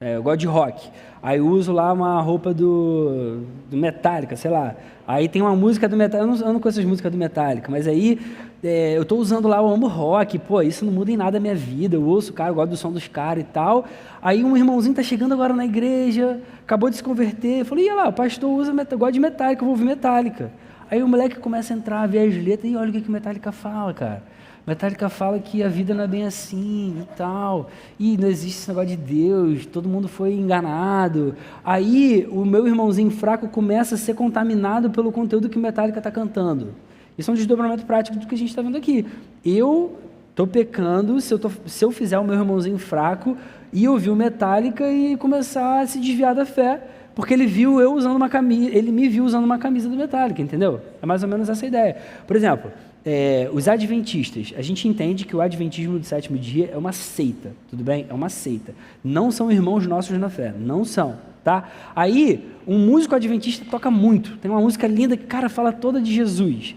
Eu gosto de rock. Aí uso lá uma roupa do Metallica, sei lá. Aí tem uma música do Metallica, eu não conheço as músicas do Metallica, mas aí eu estou usando lá, eu amo rock, pô, isso não muda em nada a minha vida, eu ouço o cara, eu gosto do som dos caras e tal. Aí um irmãozinho está chegando agora na igreja, acabou de se converter, eu falei, ia lá, o pastor gosta de Metallica, eu vou ouvir Metallica. Aí o moleque começa a entrar, a ver as letras, e olha o que o Metallica fala, cara. Metallica fala que a vida não é bem assim e tal, e não existe esse negócio de Deus, todo mundo foi enganado. Aí o meu irmãozinho fraco começa a ser contaminado pelo conteúdo que o Metallica está cantando. Isso é um desdobramento prático do que a gente está vendo aqui. Eu estou pecando se eu fizer o meu irmãozinho fraco e ouvir o Metallica e começar a se desviar da fé, porque ele viu eu usando uma camisa, ele me viu usando uma camisa do Metallica, entendeu? É mais ou menos essa a ideia. Por exemplo, os adventistas, a gente entende que o adventismo do sétimo dia é uma seita, tudo bem? É uma seita. Não são irmãos nossos na fé, não são, tá? Aí, um músico adventista toca muito, tem uma música linda que, cara, fala toda de Jesus.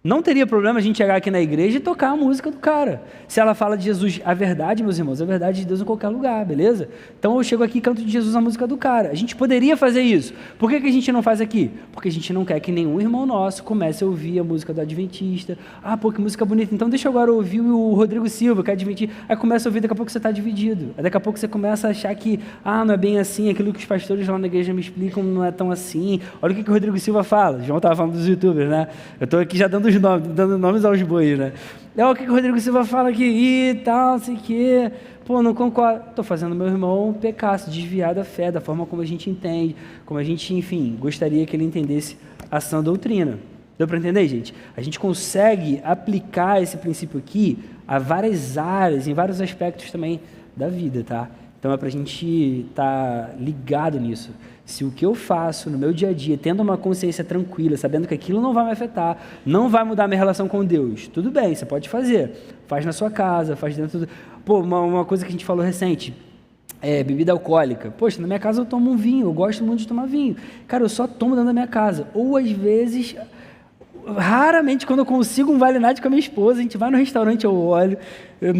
Não teria problema a gente chegar aqui na igreja e tocar a música do cara. Se ela fala de Jesus, a verdade, meus irmãos, a verdade de Deus em qualquer lugar, beleza? Então eu chego aqui e canto de Jesus a música do cara. A gente poderia fazer isso. Por que a gente não faz aqui? Porque a gente não quer que nenhum irmão nosso comece a ouvir a música do adventista. Ah, pô, que música bonita. Então deixa eu agora ouvir o Rodrigo Silva, que é adventista. Aí começa a ouvir, daqui a pouco você está dividido. Aí daqui a pouco você começa a achar que, não é bem assim, aquilo que os pastores lá na igreja me explicam não é tão assim. Olha o que o Rodrigo Silva fala. O João estava falando dos youtubers, né? Eu estou aqui já dando nomes aos bois, né? O que o Rodrigo Silva fala aqui, e tal, sei que, pô, não concordo. Estou fazendo meu irmão pecar, se desviar da fé, da forma como a gente entende, como a gente, enfim, gostaria que ele entendesse a sã doutrina. Deu para entender, gente? A gente consegue aplicar esse princípio aqui a várias áreas, em vários aspectos também da vida, tá? Então é para a gente estar ligado nisso. Se o que eu faço no meu dia a dia, tendo uma consciência tranquila, sabendo que aquilo não vai me afetar, não vai mudar minha relação com Deus, tudo bem, você pode fazer. Faz na sua casa, faz dentro do... Pô, uma coisa que a gente falou recente, bebida alcoólica. Poxa, na minha casa eu tomo um vinho, eu gosto muito de tomar vinho. Cara, eu só tomo dentro da minha casa. Ou às vezes... Raramente, quando eu consigo um vale night com a minha esposa, a gente vai no restaurante, eu olho, eu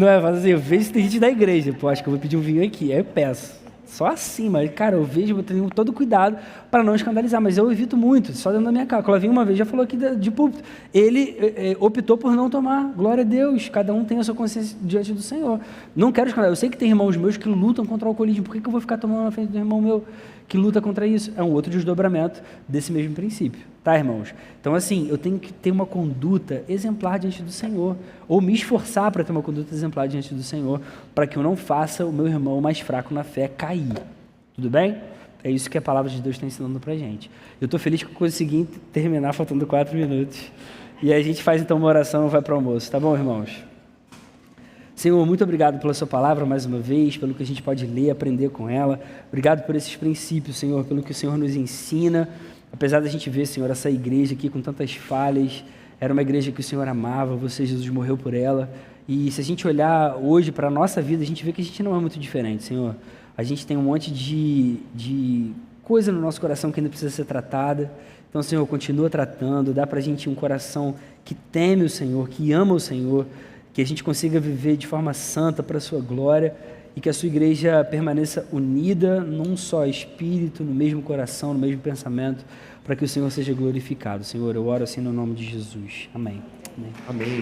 vejo se tem gente da igreja, pô, acho que eu vou pedir um vinho aqui, aí eu peço. só assim, mas, cara, eu vejo, eu tenho todo cuidado para não escandalizar, mas eu evito muito, só dentro da minha casa. O Clavinho uma vez já falou aqui de púlpito, ele optou por não tomar, glória a Deus, cada um tem a sua consciência diante do Senhor. Não quero escandalizar, eu sei que tem irmãos meus que lutam contra o alcoolismo, por que eu vou ficar tomando na frente do irmão meu que luta contra isso? É um outro desdobramento desse mesmo princípio, tá, irmãos? Então, assim, eu tenho que ter uma conduta exemplar diante do Senhor, ou me esforçar para ter uma conduta exemplar diante do Senhor, para que eu não faça o meu irmão mais fraco na fé cair. Tudo bem? É isso que a palavra de Deus está ensinando para a gente. Eu estou feliz que eu consegui terminar faltando 4 minutos. E aí a gente faz então uma oração e vai para o almoço. Tá bom, irmãos? Senhor, muito obrigado pela sua palavra mais uma vez, pelo que a gente pode ler, aprender com ela. Obrigado por esses princípios, Senhor, pelo que o Senhor nos ensina. Apesar da gente ver, Senhor, essa igreja aqui com tantas falhas, era uma igreja que o Senhor amava, você, Jesus, morreu por ela. E se a gente olhar hoje para a nossa vida, a gente vê que a gente não é muito diferente, Senhor. A gente tem um monte de coisa no nosso coração que ainda precisa ser tratada. Então, Senhor, continua tratando, dá para a gente um coração que teme o Senhor, que ama o Senhor, que a gente consiga viver de forma santa para a sua glória e que a sua igreja permaneça unida num só espírito, no mesmo coração, no mesmo pensamento, para que o Senhor seja glorificado. Senhor, eu oro assim no nome de Jesus. Amém. Amém.